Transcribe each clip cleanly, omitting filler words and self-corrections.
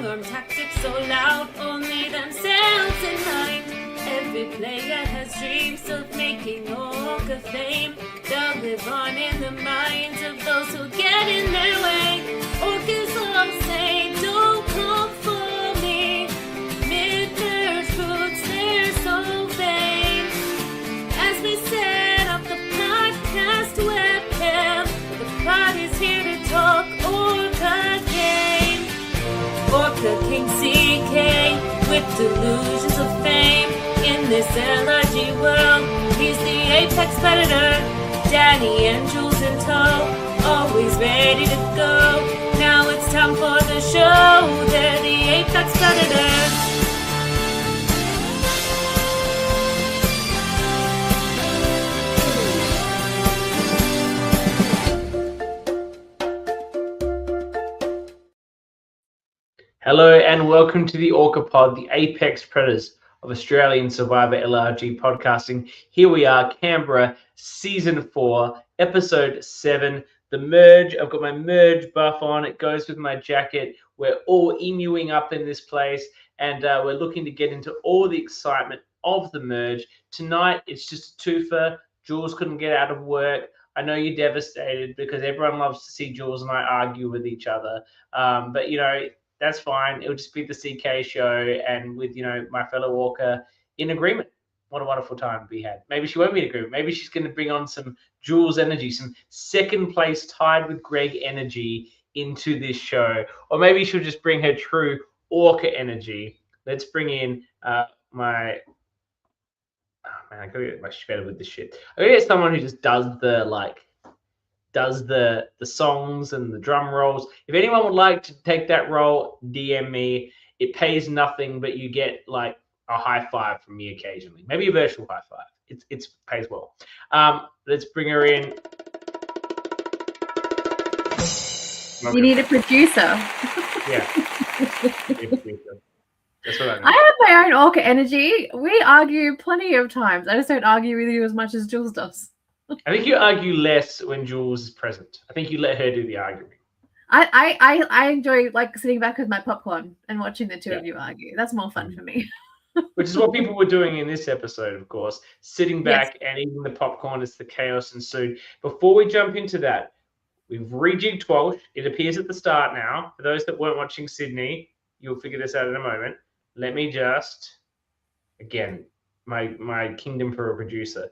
strong-arm tactics so loud, only themselves in mind. Every player has dreams of making Orca fame. They'll live on in the minds of those who get in their way. Orcas all say, don't come for me. Mid-merge boots, they're so vain. As we set up the podcast webcam, the pod is here to talk Orca game. Orca King CK with delusions of fame. In this LRG world, he's the apex predator. Dani and Jules in tow, always ready to go. Now it's time for the show. They're the apex predators. Hello and welcome to the Orca Pod, the apex predators of Australian Survivor LRG podcasting. Here we are, Canberra, Season 4, Episode 7, the merge. I've got my merge buff on. It goes with my jacket. We're all emuing up in this place, and we're looking to get into all the excitement of the merge. Tonight, it's just a twofer. Jules couldn't get out of work. I know you're devastated because everyone loves to see Jules and I argue with each other. But, you know, that's fine. It'll just be the CK show and with, you know, my fellow Orca in agreement. What a wonderful time we had. Maybe she won't be in agreement. Maybe she's going to bring on some Jules energy, some second place tied with Greg energy into this show. Or maybe she'll just bring her true Orca energy. Let's bring in I gotta get much better with this shit. I gotta get someone who just does the songs and the drum rolls. If anyone would like to take that role, DM me. It pays nothing, but you get like a high five from me occasionally. Maybe a virtual high five. It pays well. Let's bring her in. You need a producer. Yeah. That's what I mean. I have my own Orca energy. We argue plenty of times. I just don't argue with you as much as Jules does. I think you argue less when Jules is present. I think you let her do the arguing. I enjoy like sitting back with my popcorn and watching the two of you argue. That's more fun for me. Which is what people were doing in this episode, of course. Sitting back and eating the popcorn as the chaos ensued. Before we jump into that, we've rejigged Walsh. It appears at the start now. For those that weren't watching Sydney, you'll figure this out in a moment. Let me just, again, my kingdom for a producer.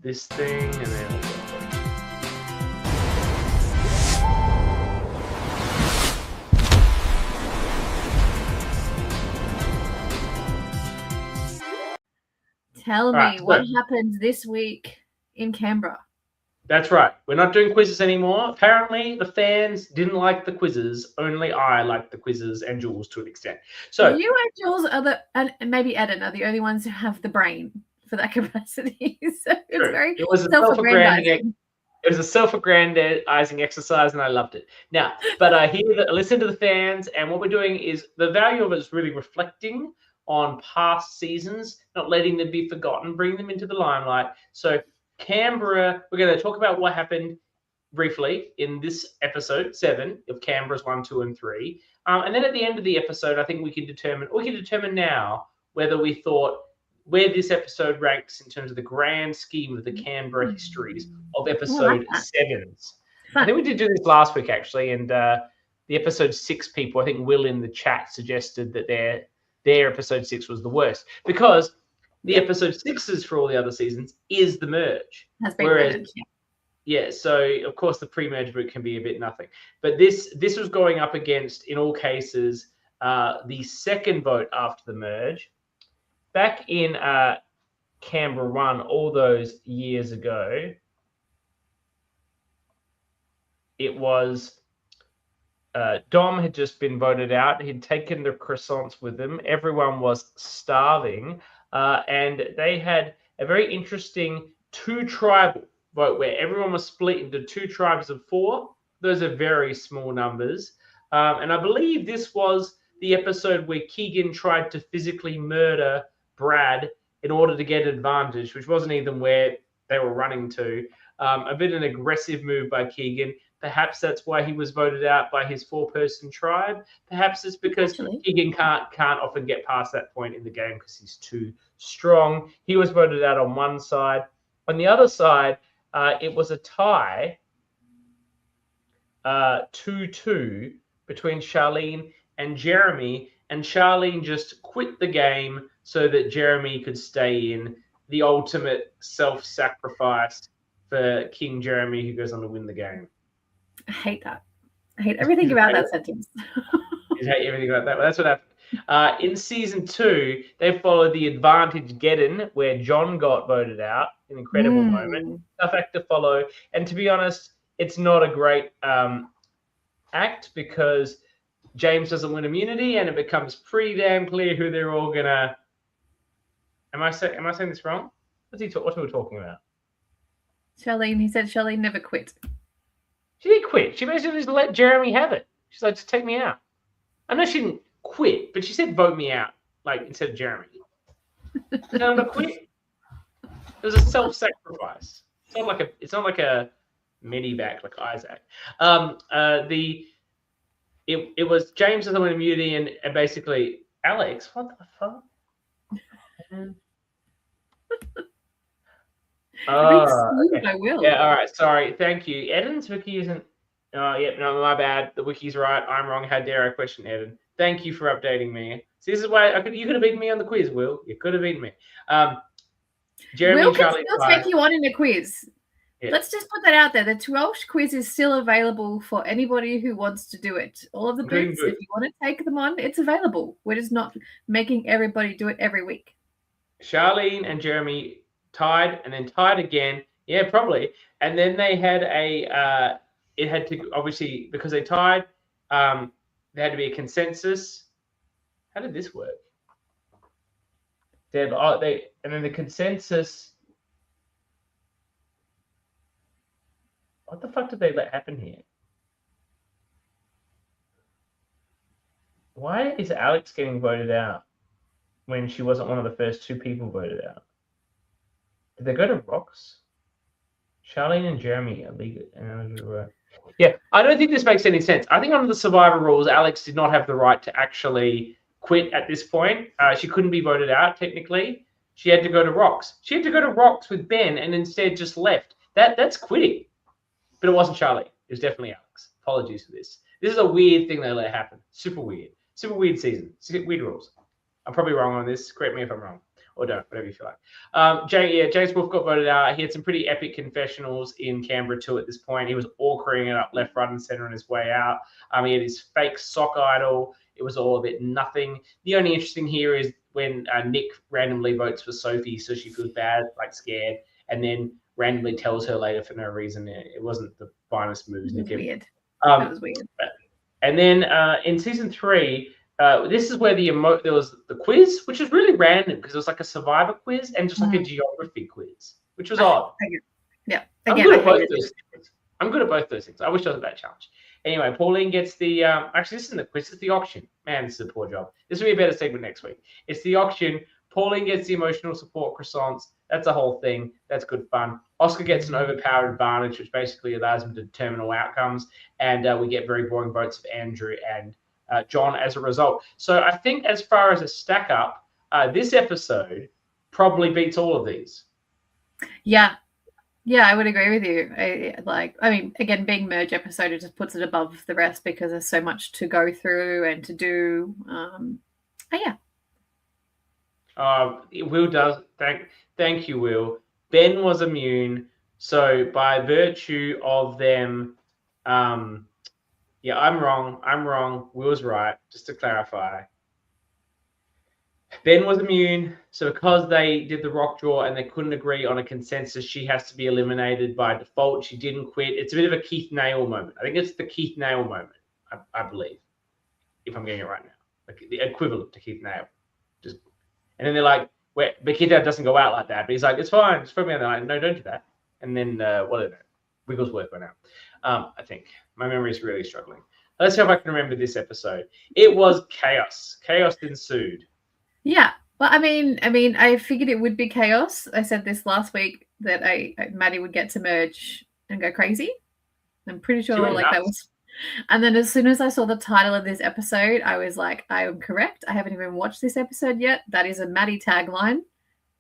This thing, and then Tell me what happens this week in Canberra. That's right. We're not doing quizzes anymore. Apparently, the fans didn't like the quizzes. Only I liked the quizzes and Jules to an extent. So you and Jules and maybe Eden are the only ones who have the brain for that capacity. So it's very self-aggrandizing. It was a self-aggrandizing exercise, and I loved it. Now, but listen to the fans, and what we're doing is the value of it is really reflecting on past seasons, not letting them be forgotten, bring them into the limelight. So Canberra, we're going to talk about what happened briefly in this episode 7 of Canberra's 1, 2, and 3. And then at the end of the episode, I think we can determine now whether we thought where this episode ranks in terms of the grand scheme of the Canberra histories of episode 7s. I think we did do this last week, actually, and the episode 6 people, I think Will in the chat suggested that their episode 6 was the worst because the episode 6s for all the other seasons is the merge. Whereas, so of course the pre-merge boot can be a bit nothing. But this was going up against, in all cases, the second vote after the merge. Back in Canberra 1 all those years ago, it was Dom had just been voted out. He'd taken the croissants with him. Everyone was starving. And they had a very interesting 2-tribal vote where everyone was split into 2 tribes of 4. Those are very small numbers. And I believe this was the episode where Keegan tried to physically murder Brad in order to get advantage, which wasn't even where they were running to. A bit of an aggressive move by Keegan. Perhaps that's why he was voted out by his 4-person tribe. Perhaps it's because Keegan can't often get past that point in the game because he's too strong. He was voted out on one side. On the other side, it was a tie, 2-2 between Charlene and Jeremy, and Charlene just quit the game so that Jeremy could stay in. The ultimate self-sacrifice for King Jeremy, who goes on to win the game. I hate that. I hate everything about that sentence. You hate everything about that. Well, that's what happened. In season 2, they followed the advantage get-in, where John got voted out. An incredible moment. Tough act to follow. And to be honest, it's not a great act because James doesn't win immunity, and it becomes pretty damn clear who they're all gonna. Am I saying this wrong? What are we talking about? Charlene. He said Charlene never quit. She didn't quit. She basically just let Jeremy have it. She's like, just take me out. I know she didn't quit, but she said vote me out, like instead of Jeremy. No, but quit. It was a self-sacrifice. It's not like a medivac like Isaac. It was James with the immunity and basically Alex. What the fuck? Okay. I will. Yeah, all right. Sorry. Thank you. Eden's wiki isn't. Oh, yeah, no, my bad. The wiki's right. I'm wrong. How dare I question Eden? Thank you for updating me. See, this is why you could have beaten me on the quiz, Will. You could have beaten me. Jeremy Will and Charlie can still take you on in a quiz. Yeah. Let's just put that out there. The Welsh quiz is still available for anybody who wants to do it. All of the boots, if you want to take them on, it's available. We're just not making everybody do it every week. Charlene and Jeremy tied and then tied again. Yeah, probably. And then they had it had to, obviously, because they tied, there had to be a consensus. How did this work? And then the consensus. What the fuck did they let happen here? Why is Alex getting voted out when she wasn't one of the first 2 people voted out? Did they go to Rocks? Charlene and Jeremy are legal. Yeah, I don't think this makes any sense. I think under the Survivor rules, Alex did not have the right to actually quit at this point. She couldn't be voted out, technically. She had to go to Rocks. She had to go to Rocks with Ben and instead just left. That's quitting. But it wasn't Charlie. It was definitely Alex. Apologies for this. This is a weird thing they let happen. Super weird. Super weird season. Weird rules. I'm probably wrong on this. Correct me if I'm wrong. Or don't, whatever you feel like. James Wolfe got voted out. He had some pretty epic confessionals in Canberra too at this point. He was awkwarding it up left, right, and center on his way out. He had his fake sock idol. It was all a bit nothing. The only interesting here is when Nick randomly votes for Sophie, so she feels bad, like scared, and then randomly tells her later for no reason. It wasn't the finest moves. It was weird. That was weird. And then in season 3, this is where there was the quiz, which was really random because it was like a Survivor quiz and just like a geography quiz, which was odd. Yeah. I'm good at both those things. I'm good at both those things. I wish I was at that challenge. Anyway, Pauline gets the actually this isn't the quiz, it's the auction. Man, this is a poor job. This will be a better segment next week. It's the auction. Pauline gets the emotional support croissants. That's a whole thing. That's good fun. Oscar gets an overpowered advantage, which basically allows him to determine all outcomes. And we get very boring votes of Andrew and John as a result. So I think as far as a stack up, this episode probably beats all of these. Yeah, I would agree with you. I mean, again, being merge episode, it just puts it above the rest because there's so much to go through and to do. Yeah. Will does. Thank you, Will. Ben was immune, so by virtue of them, yeah, I'm wrong. Will's right. Just to clarify, Ben was immune, so because they did the rock draw and they couldn't agree on a consensus, she has to be eliminated by default. She didn't quit. It's a bit of a Keith Nail moment. I think it's the Keith Nail moment. I believe, if I'm getting it right now, like the equivalent to Keith Nail. And then they're like, but Keith doesn't go out like that. But he's like, it's fine. Just put me on. They're like, no, don't do that. And then Wigglesworth went out. I think my memory is really struggling. Let's see if I can remember this episode. It was chaos. Chaos ensued. Yeah. Well, I mean, I figured it would be chaos. I said this last week that Maddie would get to merge and go crazy. I'm pretty She sure went like that nuts. was. And then as soon as I saw the title of this episode, I was like, I am correct. I haven't even watched this episode yet. That is a Maddie tagline.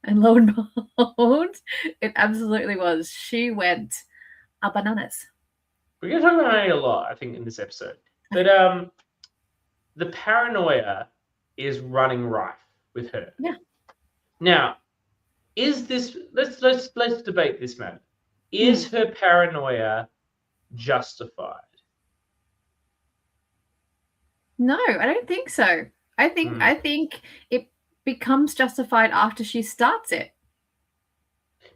And lo and behold, it absolutely was. She went bananas. We're going to talk about Maddie a lot, I think, in this episode. But the paranoia is running rife with her. Yeah. Now, is this? Let's debate this, man. Is her paranoia justified? No, I don't think so. I think it becomes justified after she starts it.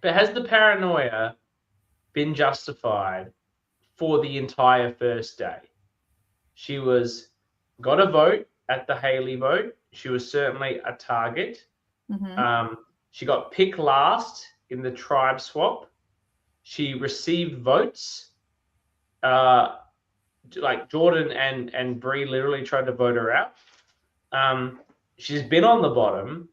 But has the paranoia been justified for the entire first day? She got a vote at the Haley vote. She was certainly a target. She got picked last in the tribe swap. She received votes. Like Jordan and Bree literally tried to vote her out. She's been on the bottom.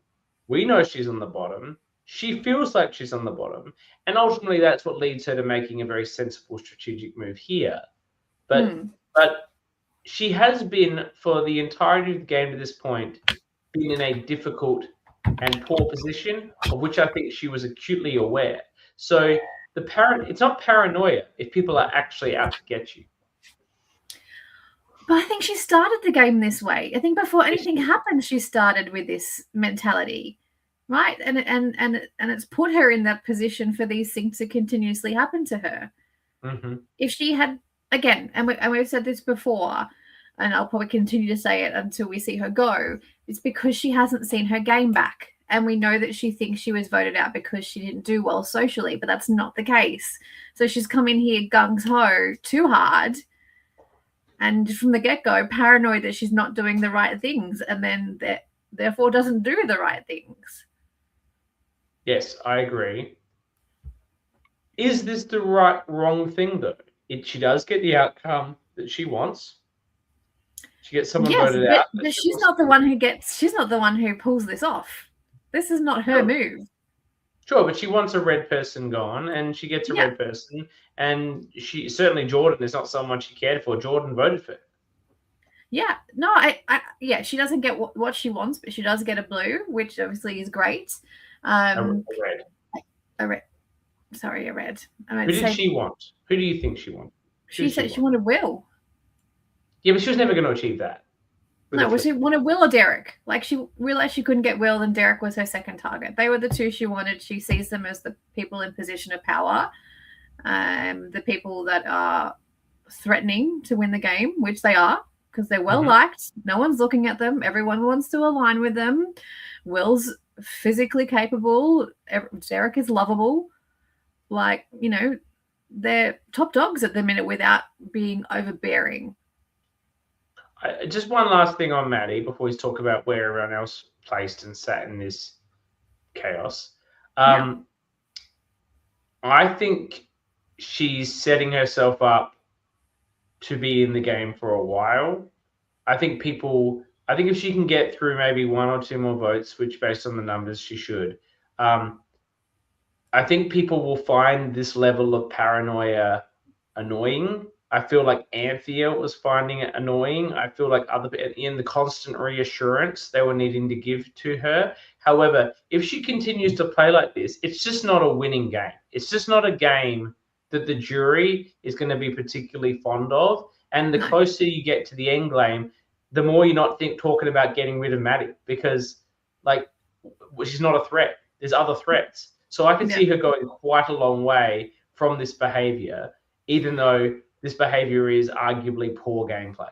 We know she's on the bottom. She feels like she's on the bottom. And ultimately, that's what leads her to making a very sensible strategic move here. But she has been, for the entirety of the game to this point, been in a difficult and poor position, of which I think she was acutely aware. So it's not paranoia if people are actually out to get you. But I think she started the game this way. I think before anything happened, she started with this mentality, right? And it's put her in that position for these things to continuously happen to her. If she had, again, and we've said this before, and I'll probably continue to say it until we see her go, it's because she hasn't seen her game back. And we know that she thinks she was voted out because she didn't do well socially, but that's not the case. So she's come in here gung-ho too hard, and from the get-go, paranoid that she's not doing the right things, and then therefore doesn't do the right things. Yes, I agree. Is this the wrong thing, though? She does get the outcome that she wants. She gets someone voted out. But she's not the one who pulls this off. This is not her move. Sure, but she wants a red person gone, and she gets a red person, and certainly Jordan is not someone she cared for. Jordan voted for her. Yeah, no, she doesn't get what she wants, but she does get a blue, which obviously is great. A red. Sorry, a red. Who did she want? Who do you think she wanted? She said she wanted Will. Yeah, but she was never going to achieve that. No, she wanted Will or Derek. Like, she realized she couldn't get Will, and Derek was her second target. They were the two she wanted. She sees them as the people in position of power, the people that are threatening to win the game, which they are, because they're well liked. No one's looking at them. Everyone wants to align with them. Will's physically capable. Derek is lovable. Like, they're top dogs at the minute without being overbearing. Just one last thing on Maddie before we talk about where everyone else placed and sat in this chaos. I think she's setting herself up to be in the game for a while. I think if she can get through maybe one or two more votes, which based on the numbers she should, I think people will find this level of paranoia annoying. I feel like Anthea was finding it annoying. I feel like in the constant reassurance they were needing to give to her. However, if she continues to play like this, it's just not a winning game. It's just not a game that the jury is going to be particularly fond of. And the closer you get to the end game, the more you're not talking about getting rid of Maddie, because she's not a threat. There's other threats. So I can see her going quite a long way from this behavior, even though this behavior is arguably poor gameplay.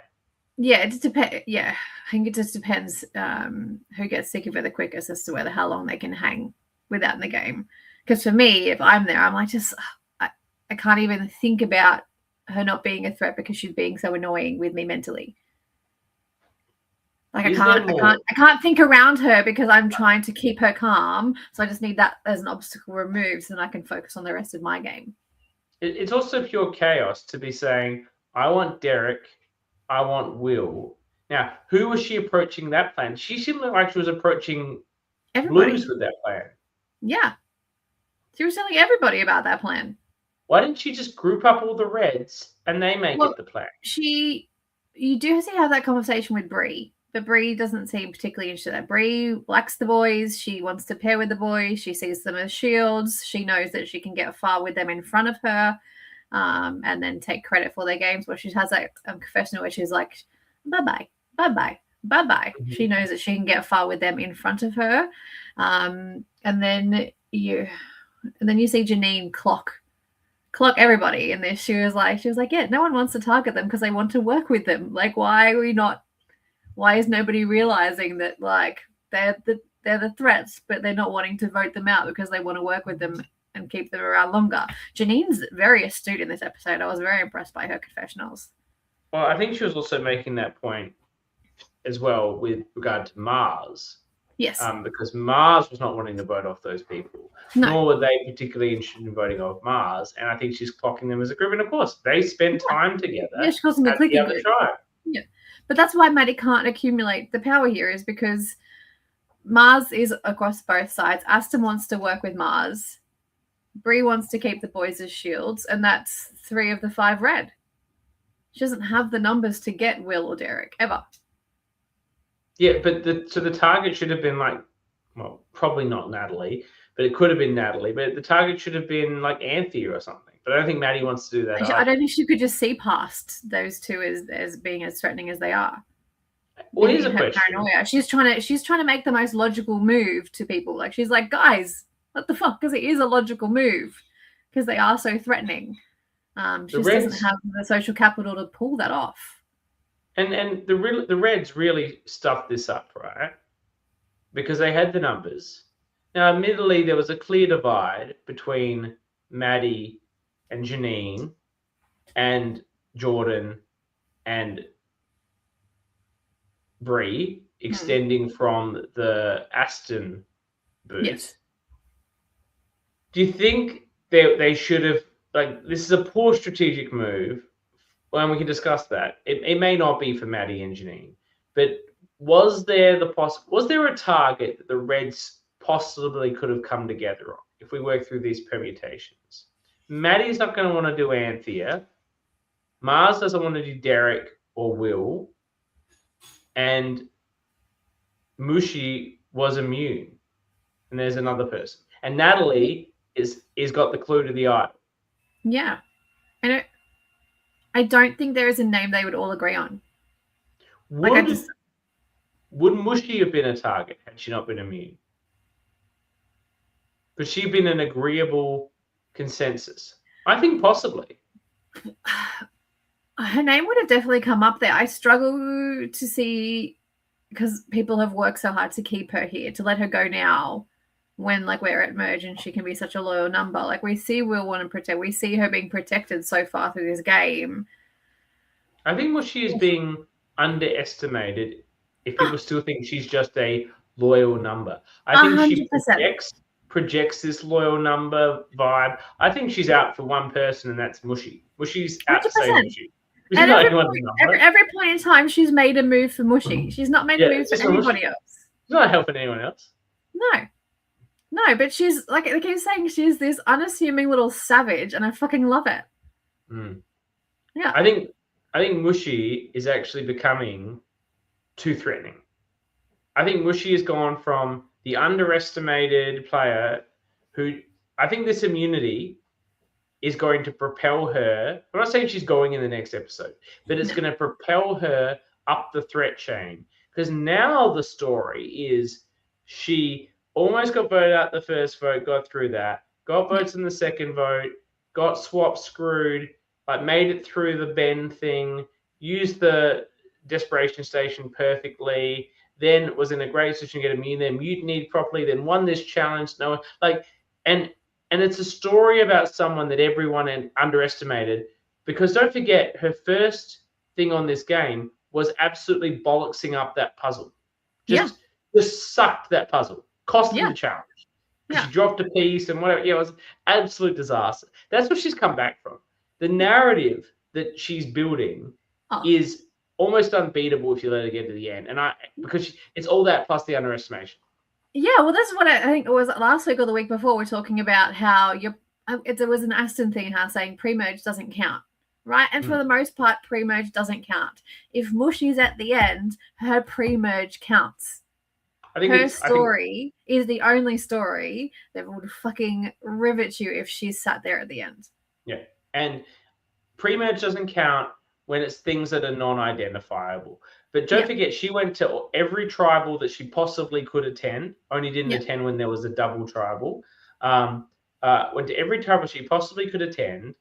Yeah, it just depends. Yeah, I think it just depends who gets sick of it the quickest as to how long they can hang without in the game. Because for me, if I'm there, I'm like, I can't even think about her not being a threat because she's being so annoying with me mentally. Like, I can't think around her because I'm trying to keep her calm. So I just need that as an obstacle removed so then I can focus on the rest of my game. It's also pure chaos to be saying, I want Derek, I want Will. Now, who was she approaching that plan? She seemed like she was approaching everybody. Blues with that plan. Yeah. She was telling everybody about that plan. Why didn't she just group up all the Reds and they make it the plan? You do see have that conversation with Bree, but Bree doesn't seem particularly interested in that. Bree likes the boys. She wants to pair with the boys. She sees them as shields. She knows that she can get far with them in front of her, and then take credit for their games. Where she has that confessional where she's like, bye-bye, bye-bye, bye-bye. Mhm. She knows that she can get far with them in front of her. And then you see Janine clock everybody in this. She was like, yeah, no one wants to target them because they want to work with them. Like, why is nobody realizing that, like, they're the threats, but they're not wanting to vote them out because they want to work with them and keep them around longer? Janine's very astute in this episode. I was very impressed by her confessionals. Well, I think she was also making that point as well with regard to Mars. Yes. Because Mars was not wanting to vote off those people, nor were they particularly interested in voting off Mars. And I think she's clocking them as a group. And of course, they spend time together. Yeah, she calls them a clicky group. Yeah, but that's why Maddie can't accumulate the power here, is because Mars is across both sides. Aston wants to work with Mars. Bree wants to keep the boys as shields, and that's 3 of the 5 red. She doesn't have the numbers to get Will or Derek ever. Yeah, but the target should have been like, well, probably not Natalie, but it could have been Natalie. But the target should have been like Anthea or something. But I don't think Maddie wants to do that. I don't think she could just see past those two as being as threatening as they are. Well, here's a question. Paranoia. She's trying to make the most logical move to people. Like, she's like, guys, what the fuck? Because it is a logical move because they are so threatening. She just doesn't have the social capital to pull that off. And the Reds really stuffed this up, right? Because they had the numbers. Now, admittedly, there was a clear divide between Maddie and Janine and Jordan and Bree, extending from the Aston booth. Yes. Do you think they should have, like, this is a poor strategic move? Well, and we can discuss that. It may not be for Maddie and Janine, but was there a target that the Reds possibly could have come together on if we work through these permutations? Maddie's not going to want to do Anthea. Mars doesn't want to do Derek or Will. And Mushi was immune. And there's another person. And Natalie is got the clue to the idol. Yeah. And I don't think there is a name they would all agree on. Would Mushi have been a target had she not been immune? Could she have been an agreeable consensus? I think possibly. Her name would have definitely come up there. I struggle to see, because people have worked so hard to keep her here, to let her go now when, like, we're at merge and she can be such a loyal number. Like, we see Will want to protect. We see her being protected so far through this game. I think Mushi is being underestimated if people still think she's just a loyal number. I think 100%. She projects this loyal number vibe. I think she's out for one person, and that's Mushi. Mushi's out 100%. To save Mushi. At every point in time, she's made a move for Mushi. She's not made a move for anybody else. She's not helping anyone else. No, but she's, like I keep saying, she's this unassuming little savage, and I fucking love it. Yeah. I think Mushi is actually becoming too threatening. I think Mushi has gone from the underestimated player who, I think this immunity is going to propel her. I'm not saying she's going in the next episode, but it's going to propel her up the threat chain. Because now the story is she almost got voted out the first vote, got through that, got votes in the second vote, got swap screwed, but made it through the Ben thing, used the desperation station perfectly, then was in a great position to get immune, then mutinied properly, then won this challenge. And it's a story about someone that everyone underestimated, because don't forget, her first thing on this game was absolutely bollocksing up that puzzle. Just sucked that puzzle. Cost them the challenge. She dropped a piece and whatever. Yeah, it was an absolute disaster. That's what she's come back from. The narrative that she's building is almost unbeatable if you let her get to the end. And because it's all that plus the underestimation. Yeah, well, that's what I think it was last week or the week before. We're talking about how There was an Aston thing how saying pre-merge doesn't count, right? And for the most part, pre-merge doesn't count. If Mushi's at the end, her pre-merge counts. Her story is the only story that would fucking rivet you if she's sat there at the end. Yeah, and pre-merge doesn't count when it's things that are non-identifiable. But don't forget, she went to every tribal that she possibly could attend. Only didn't attend when there was a double tribal. Went to every tribal she possibly could attend,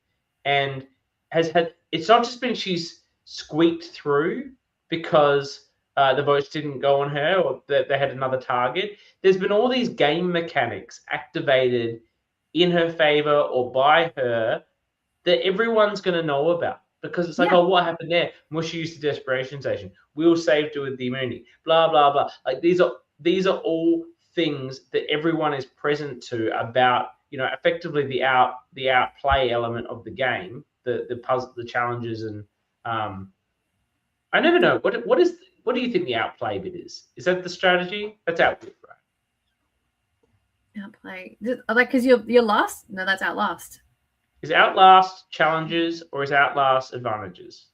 and has had. It's not just been she's squeaked through because the votes didn't go on her or that they had another target. There's been all these game mechanics activated in her favor or by her that everyone's going to know about. Because it's like, oh, what happened there? Mushi used the desperation station. Will saved her with the immunity. Blah, blah, blah. Like these are all things that everyone is present to about, effectively the outplay element of the game, the puzzle, the challenges, and I never know. What do you think the outplay bit is? Is that the strategy? That's outplay, right? Outplay. Like, because you're last? No, that's outlast. Is Outlast challenges or is Outlast advantages?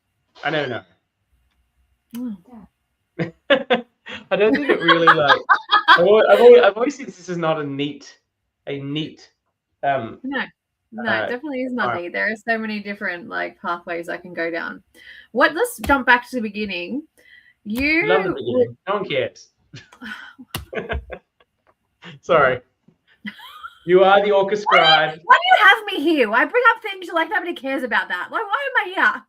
I don't know. I don't think it really like. I've always think this is not a neat. No, definitely is not neat. There are so many different pathways I can go down. Let's jump back to the beginning. Love the beginning. No one cares. Sorry. You are the Orca scribe. Why do you have me here? I bring up things like nobody cares about that. Like, why am I here?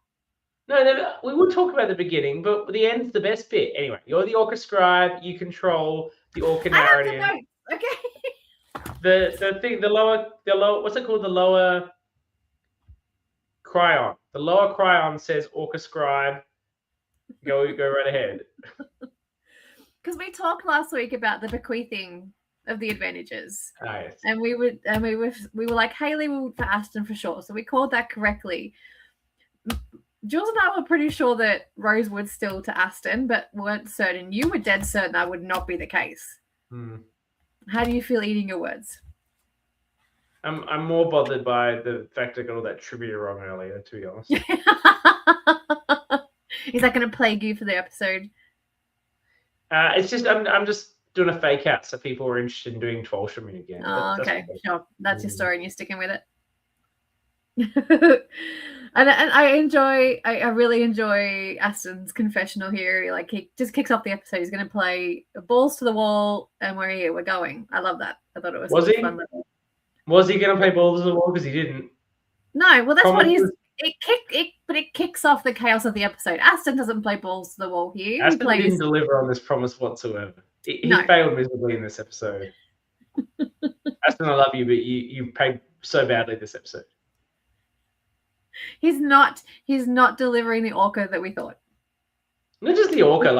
No, we will talk about the beginning, but the end's the best bit. Anyway, you're the Orca scribe. You control the Orca narrative. I have the notes. Okay. The lower, what's it called? The lower cryon. The lower cryon says Orca scribe. Go right ahead. Because we talked last week about the bequeathing of the advantages. Yes. And we were like, Hayley will for Aston for sure. So we called that correctly. Jules and I were pretty sure that Rose would still to Aston, but weren't certain. You were dead certain that would not be the case. How do you feel eating your words? I'm more bothered by the fact I got all that trivia wrong earlier, to be honest. Is that going to plague you for the episode? It's just I'm just doing a fake out so people are interested in doing Twelsham again. Oh, okay, sure. That's your story and you're sticking with it. and I really enjoy Aston's confessional here. Like, he just kicks off the episode. He's going to play balls to the wall and we're here. We're going. I love that. I thought it was he? fun. Was he going to play balls to the wall? Because he didn't. No, well, that's what he's... But it kicks off the chaos of the episode. Aston doesn't play balls to the wall here. Aston didn't deliver on this promise whatsoever. He failed miserably in this episode. Aston, I love you, but you paid so badly this episode. He's not delivering the Orca that we thought. Not just the Orca.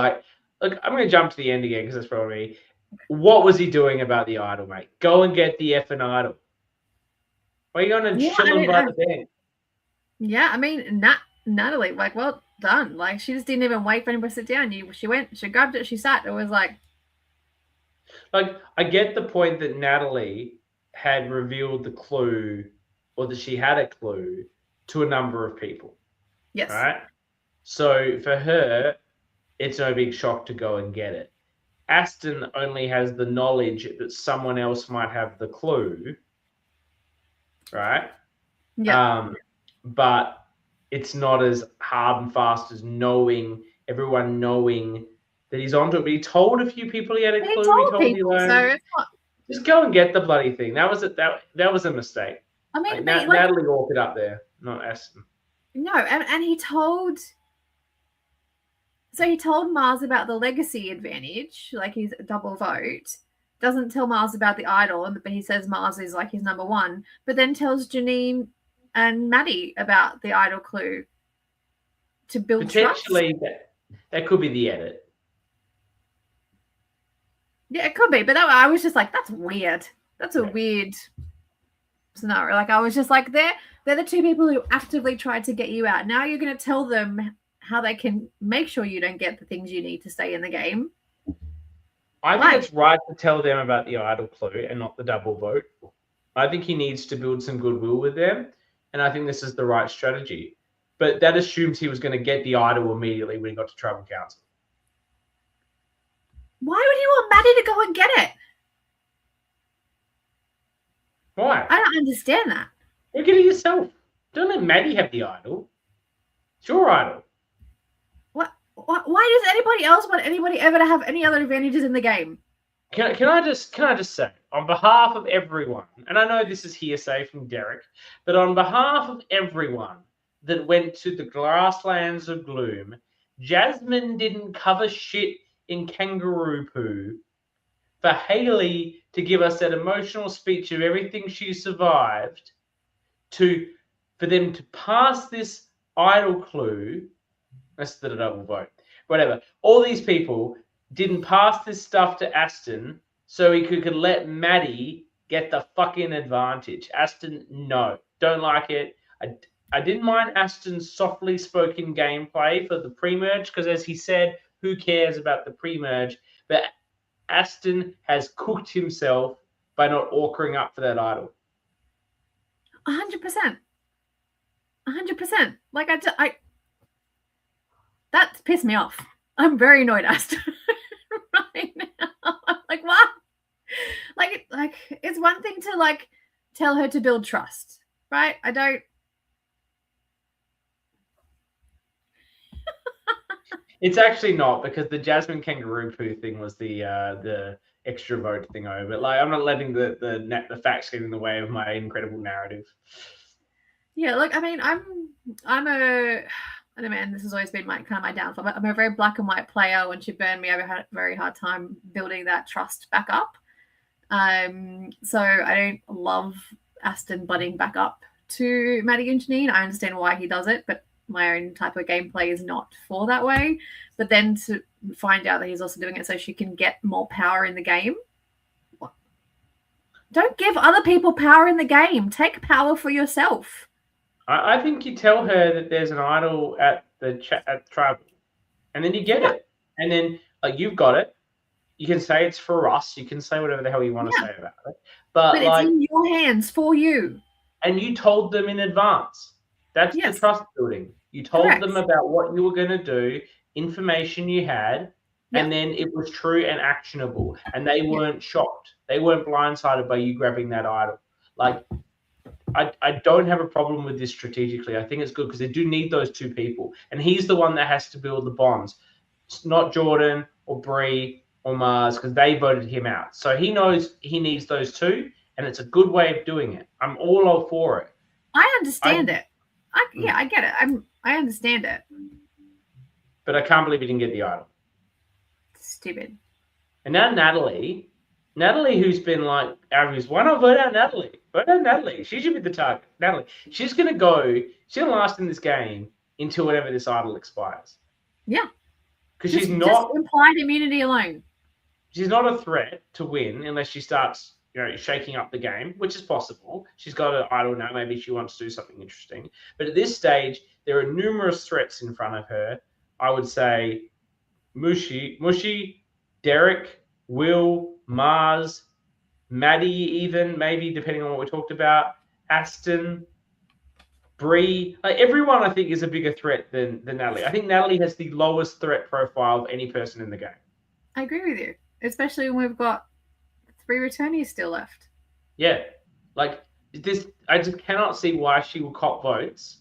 Look, I'm going to jump to the end again because that's probably... What was he doing about the idol, mate? Go and get the effing idol. Why are you going to chill him by the bed? Yeah, I mean, Natalie, well done. Like, she just didn't even wait for anybody to sit down. She went, she grabbed it, she sat. It was like, I get the point that Natalie had revealed the clue, or that she had a clue to a number of people. Yes. Right? So for her, it's no big shock to go and get it. Aston only has the knowledge that someone else might have the clue. Right? Yeah. But it's not as hard and fast as everyone knowing that he's onto it. But he told a few people he had a clue. He told people, so it's not... Just go and get the bloody thing. That was a mistake. I mean, Natalie walked it up there, not Aston. No, and he told. So he told Mars about the legacy advantage, like his double vote. Doesn't tell Mars about the idol, but he says Mars is like his number one. But then tells Janine and Maddie about the idol clue to build potentially trust. That could be the edit. Yeah, it could be, but I was just like, that's weird. That's a weird scenario. Like, I was just like, they're the two people who actively tried to get you out. Now you're going to tell them how they can make sure you don't get the things you need to stay in the game. I think it's right to tell them about the idol clue and not the double vote. I think he needs to build some goodwill with them, and I think this is the right strategy. But that assumes he was going to get the idol immediately when he got to tribal council. Why would he want Maddie to go and get it? Why? I don't understand that. You get it yourself. Don't let Maddie have the idol. It's your idol. Why does anybody else want anybody ever to have any other advantages in the game? Can I just say, on behalf of everyone, and I know this is hearsay from Derek, but on behalf of everyone that went to the grasslands of gloom, Jasmine didn't cover shit in kangaroo poo for Hayley to give us that emotional speech of everything she survived, for them to pass this idol clue. That's the double vote. Whatever. All these people didn't pass this stuff to Aston so he could let Maddie get the fucking advantage. Aston, no. Don't like it. I didn't mind Aston's softly spoken gameplay for the pre-merge because, as he said, who cares about the pre-merge? But Aston has cooked himself by not orkering up for that idol. 100%. 100%. Like, that's pissed me off. I'm very annoyed, Aston, right now. I'm like, what? Like, it's one thing to, like, tell her to build trust, right? I don't. It's actually not, because the Jasmine kangaroo poo thing was the extra vote thing over. But like, I'm not letting the facts get in the way of my incredible narrative. Yeah, look, I mean, I'm a. I don't know, man, this has always been my downfall. I'm a very black and white player. When she burned me, I had a very hard time building that trust back up. So I don't love Aston butting back up to Maddie and Janine. I understand why he does it, but my own type of gameplay is not for that way. But then to find out that he's also doing it so she can get more power in the game. What? Don't give other people power in the game. Take power for yourself. I think you tell her that there's an idol at tribal, and then you get it, and then like you've got it. You can say it's for us. You can say whatever the hell you want to say about it, but it's in your hands for you. And you told them in advance. That's the trust building. You told them about what you were going to do, information you had, and then it was true and actionable, and they weren't shocked. They weren't blindsided by you grabbing that idol. Like, I don't have a problem with this strategically. I think it's good because they do need those two people. And he's the one that has to build the bonds. It's not Jordan or Bree or Mars, because they voted him out. So he knows he needs those two, and it's a good way of doing it. I'm all for it. I understand it. I get it. I understand it. But I can't believe he didn't get the idol. Stupid. And now Natalie, who's been like, why not vote out Natalie? Vote out Natalie. She should be the target. Natalie. She's going to last in this game until whenever this idol expires. Yeah. Because she's not. Just implied immunity alone. She's not a threat to win unless she starts, shaking up the game, which is possible. She's got an idol now. Maybe she wants to do something interesting. But at this stage, there are numerous threats in front of her. I would say Mushi, Derek, Will, Mars, Maddie, even maybe depending on what we talked about, Aston, Bree. Like, everyone, I think, is a bigger threat than Natalie. I think Natalie has the lowest threat profile of any person in the game. I agree with you, especially when we've got 3 returnees still left. Yeah, like this, I just cannot see why she will cop votes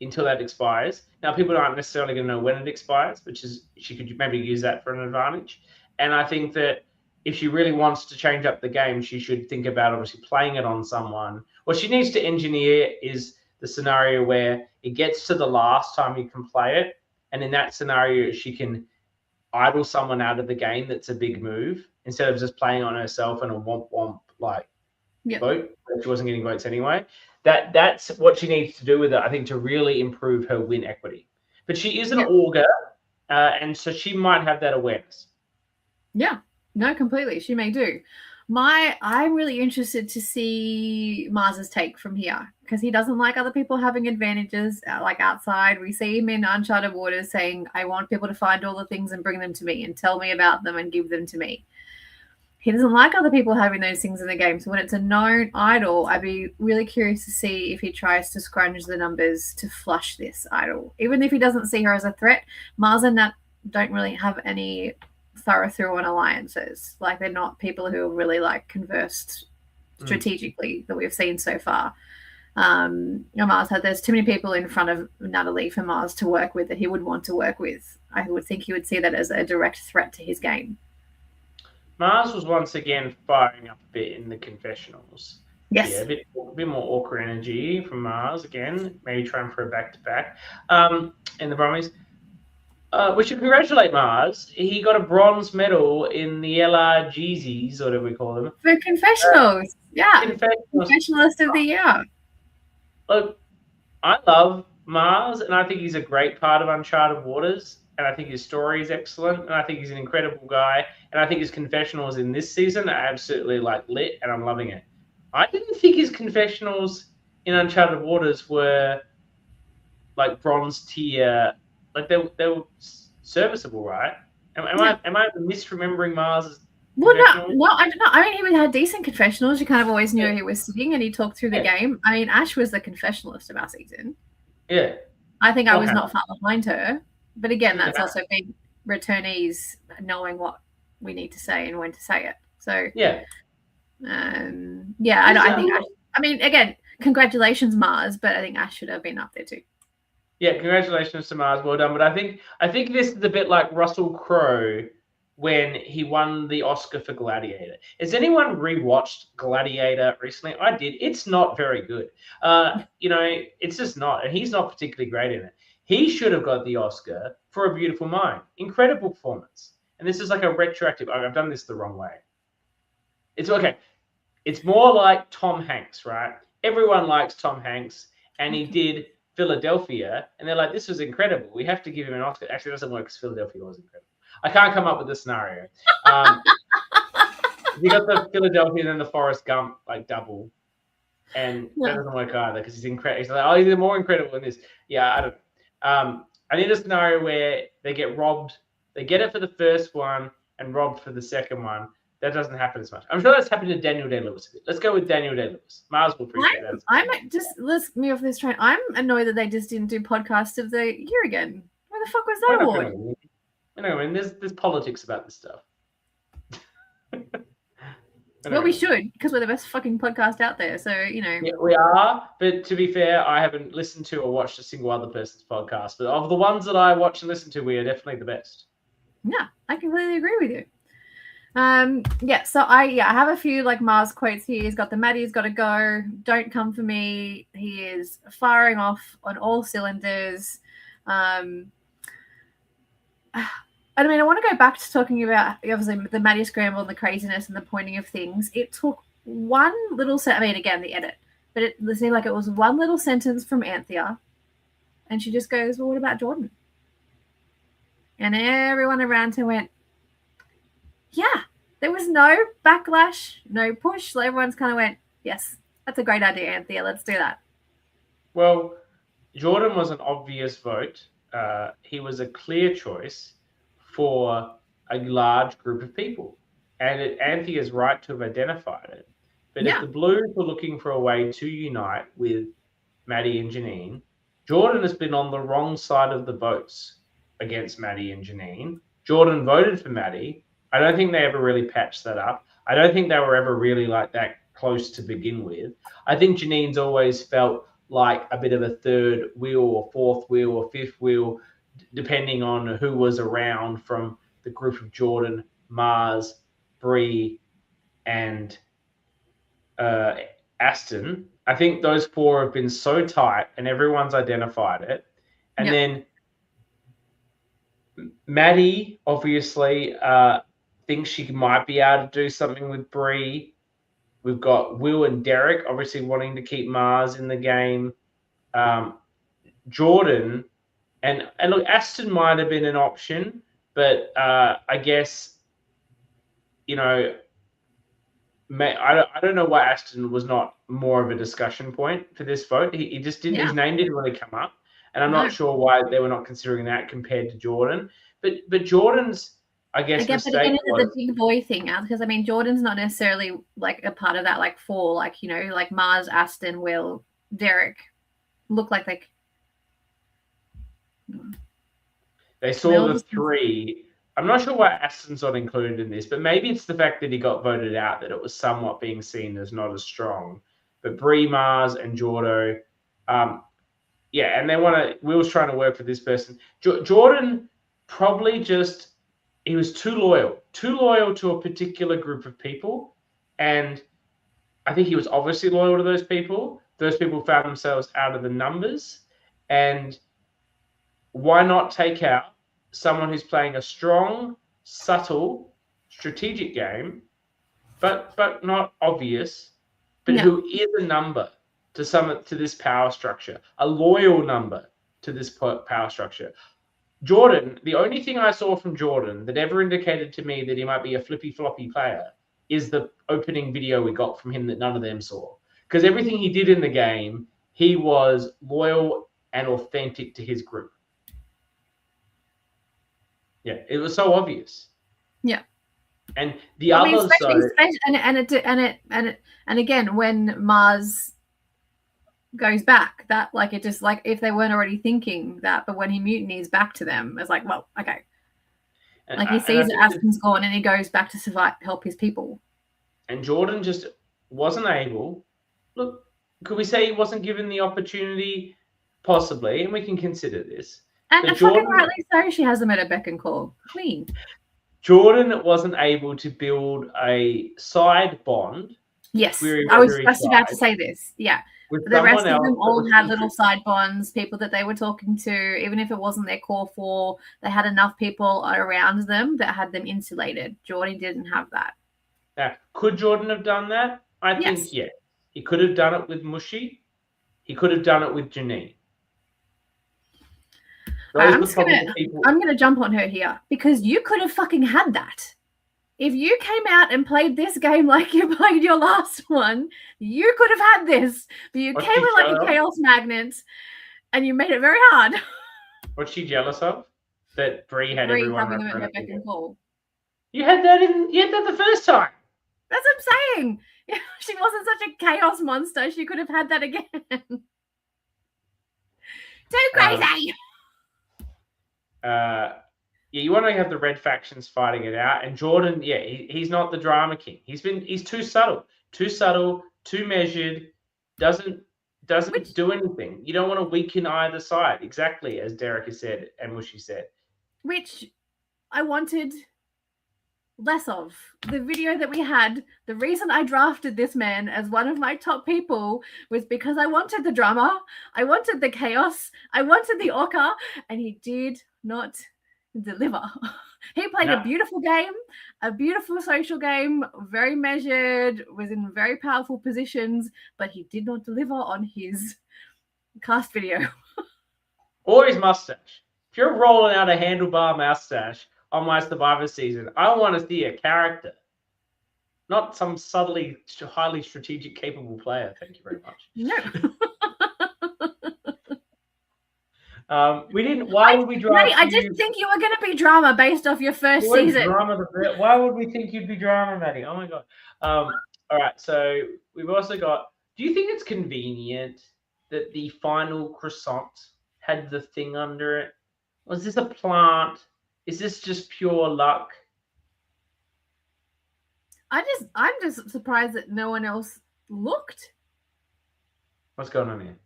until that expires. Now, people aren't necessarily going to know when it expires, which is she could maybe use that for an advantage. And I think that if she really wants to change up the game, she should think about obviously playing it on someone. What she needs to engineer is the scenario where it gets to the last time you can play it. And in that scenario, she can idle someone out of the game. That's a big move, instead of just playing on herself and a womp vote. She wasn't getting votes anyway. That's what she needs to do with it, I think, to really improve her win equity. But she is an augur, and so she might have that awareness. Yeah, no, completely. She may do. I'm really interested to see Mars's take from here, because he doesn't like other people having advantages like outside. We see him in Uncharted Waters saying, I want people to find all the things and bring them to me and tell me about them and give them to me. he doesn't like other people having those things in the game. So when it's a known idol, I'd be really curious to see if he tries to scrunch the numbers to flush this idol. Even if he doesn't see her as a threat, Mars and Nat don't really have any thorough through on alliances. Like, they're not people who are really like conversed strategically that we've seen so far. Mars there's too many people in front of Natalie for Mars to work with that he would want to work with. I would think he would see that as a direct threat to his game. Mars was once again firing up a bit in the confessionals. Yes. Yeah, a bit more awkward energy from Mars again. Maybe trying for a back-to-back. In the Brummies. We should congratulate Mars. He got a bronze medal in the LRGZs, or whatever we call them. For confessionals. Confessionalist of the year. Look, I love Mars, and I think he's a great part of Uncharted Waters. And I think his story is excellent, and I think he's an incredible guy, and I think his confessionals in this season are absolutely like lit, and I'm loving it. I didn't think his confessionals in Uncharted Waters were like bronze tier, like they were serviceable, right? Am I misremembering Mars's? Well, no, I don't know. I mean, he had decent confessionals. You kind of always knew he was sitting, and he talked through the game. I mean, Ash was the confessionalist of our season. Yeah, I think I was not far behind her. But again, that's also been returnees knowing what we need to say and when to say it. So I think Ash, I mean, again, congratulations, Mars, but I think Ash should have been up there too. Yeah, congratulations to Mars, well done. But I think this is a bit like Russell Crowe when he won the Oscar for Gladiator. Has anyone rewatched Gladiator recently? I did. It's not very good. It's just not, and he's not particularly great in it. He should have got the Oscar for A Beautiful Mind. Incredible performance. And this is like a retroactive. I've done this the wrong way. It's okay. It's more like Tom Hanks, right? Everyone likes Tom Hanks, and he did Philadelphia, and they're like, this was incredible. We have to give him an Oscar. Actually, it doesn't work because Philadelphia was incredible. I can't come up with a scenario. You got the Philadelphia and then the Forrest Gump like double, and that doesn't work either because he's incredible. He's like, oh, he's more incredible than this. Yeah, I don't. I need a scenario where they get robbed. They get it for the first one and robbed for the second one. That doesn't happen as much. I'm sure that's happened to Daniel Day-Lewis a bit. Let's go with Daniel Day-Lewis. Mars will appreciate that. Let's me off this train. I'm annoyed that they just didn't do podcast of the year again. Where the fuck was that award? I mean, there's politics about this stuff. Well, we should, because we're the best fucking podcast out there. So, Yeah, we are. But to be fair, I haven't listened to or watched a single other person's podcast. But of the ones that I watch and listen to, we are definitely the best. Yeah, I completely agree with you. So I have a few like Mars quotes here. He's got the Maddie's got to go. Don't come for me. He is firing off on all cylinders. I mean, I want to go back to talking about, obviously, the Maddie scramble and the craziness and the pointing of things. It took one little I mean, again, the edit, but it seemed like it was one little sentence from Anthea, and she just goes, well, what about Jordan? And everyone around her went, yeah. There was no backlash, no push. So everyone's kind of went, yes, that's a great idea, Anthea. Let's do that. Well, Jordan was an obvious vote. He was a clear choice for a large group of people. And Anthea's right to have identified it. But if the Blues were looking for a way to unite with Maddie and Janine, Jordan has been on the wrong side of the votes against Maddie and Janine. Jordan voted for Maddie. I don't think they ever really patched that up. I don't think they were ever really like that close to begin with. I think Janine's always felt like a bit of a third wheel or fourth wheel or fifth wheel, depending on who was around from the group of Jordan, Mars, Bree, and Aston. I think those four have been so tight and everyone's identified it. And then Maddie obviously thinks she might be able to do something with Bree. We've got Will and Derek obviously wanting to keep Mars in the game. Jordan and look, Aston might have been an option, but I guess, I don't know why Aston was not more of a discussion point for this vote. He just didn't. His name didn't really come up, and I'm not sure why they were not considering that compared to Jordan. But Jordan's I guess Again, but mistake again, is it was. the big boy thing now? Because I mean, Jordan's not necessarily like a part of that, like four, like, you know, like Mars, Aston, Will, Derek look like They saw the three. I'm not sure why Aston's not included in this, but maybe it's the fact that he got voted out that it was somewhat being seen as not as strong. But Bree, Mars, and Jordo, yeah, and they want to. Will's trying to work for this person. Jordan probably just he was too loyal to a particular group of people, and I think he was obviously loyal to those people. Those people found themselves out of the numbers, and why not take out someone who's playing a strong, subtle, strategic game, but not obvious, but who is a number to this power structure, a loyal number to this power structure. Jordan, the only thing I saw from Jordan that ever indicated to me that he might be a flippy floppy player is the opening video we got from him that none of them saw. Because everything he did in the game, he was loyal and authentic to his group. Yeah, it was so obvious. Yeah. And the others, and again, when Mars goes back, that like it just like if they weren't already thinking that, but when he mutinies back to them, it's like, well, okay. Like he sees that Aston's gone and he goes back to survive, help his people. And Jordan just wasn't able. Look, could we say he wasn't given the opportunity? Possibly, and we can consider this. And fucking rightly so, she has them at a beck and call. Queen. Jordan wasn't able to build a side bond. Yes, I was just about to say this. Yeah. The rest of them all had little side bonds, people that they were talking to, even if it wasn't their core four, they had enough people around them that had them insulated. Jordan didn't have that. Now, could Jordan have done that? I think, yes. He could have done it with Mushi. He could have done it with Janine. I'm going to jump on her here because you could have fucking had that. If you came out and played this game like you played your last one, you could have had this. But you came with like a chaos magnet and you made it very hard. What's she jealous of? That Bree had everyone having them at her beck and call. You had that the first time. That's what I'm saying. She wasn't such a chaos monster. She could have had that again. Too crazy. Yeah, you want to have the red factions fighting it out, and Jordan, yeah, he's not the drama king. He's too subtle, too measured. Doesn't do anything. You don't want to weaken either side. Exactly as Derek has said and Mushi said. Which I wanted less of. The video that we had, the reason I drafted this man as one of my top people was because I wanted the drama, I wanted the chaos, I wanted the orca, and he did not deliver. He played a beautiful game, a beautiful social game, very measured, was in very powerful positions, but he did not deliver on his cast video. Or his mustache. If you're rolling out a handlebar mustache on my Survivor season, I want to see a character, not some subtly, highly strategic, capable player. Thank you very much. No. We didn't. Why would we draft? I didn't think you were going to be drama based off your first season. Why would we think you'd be drama, Maddie? Oh my god. All right. So we've also got. Do you think it's convenient that the final croissant had the thing under it? Was this a plant? Is this just pure luck? I'm just surprised that no one else looked. What's going on here?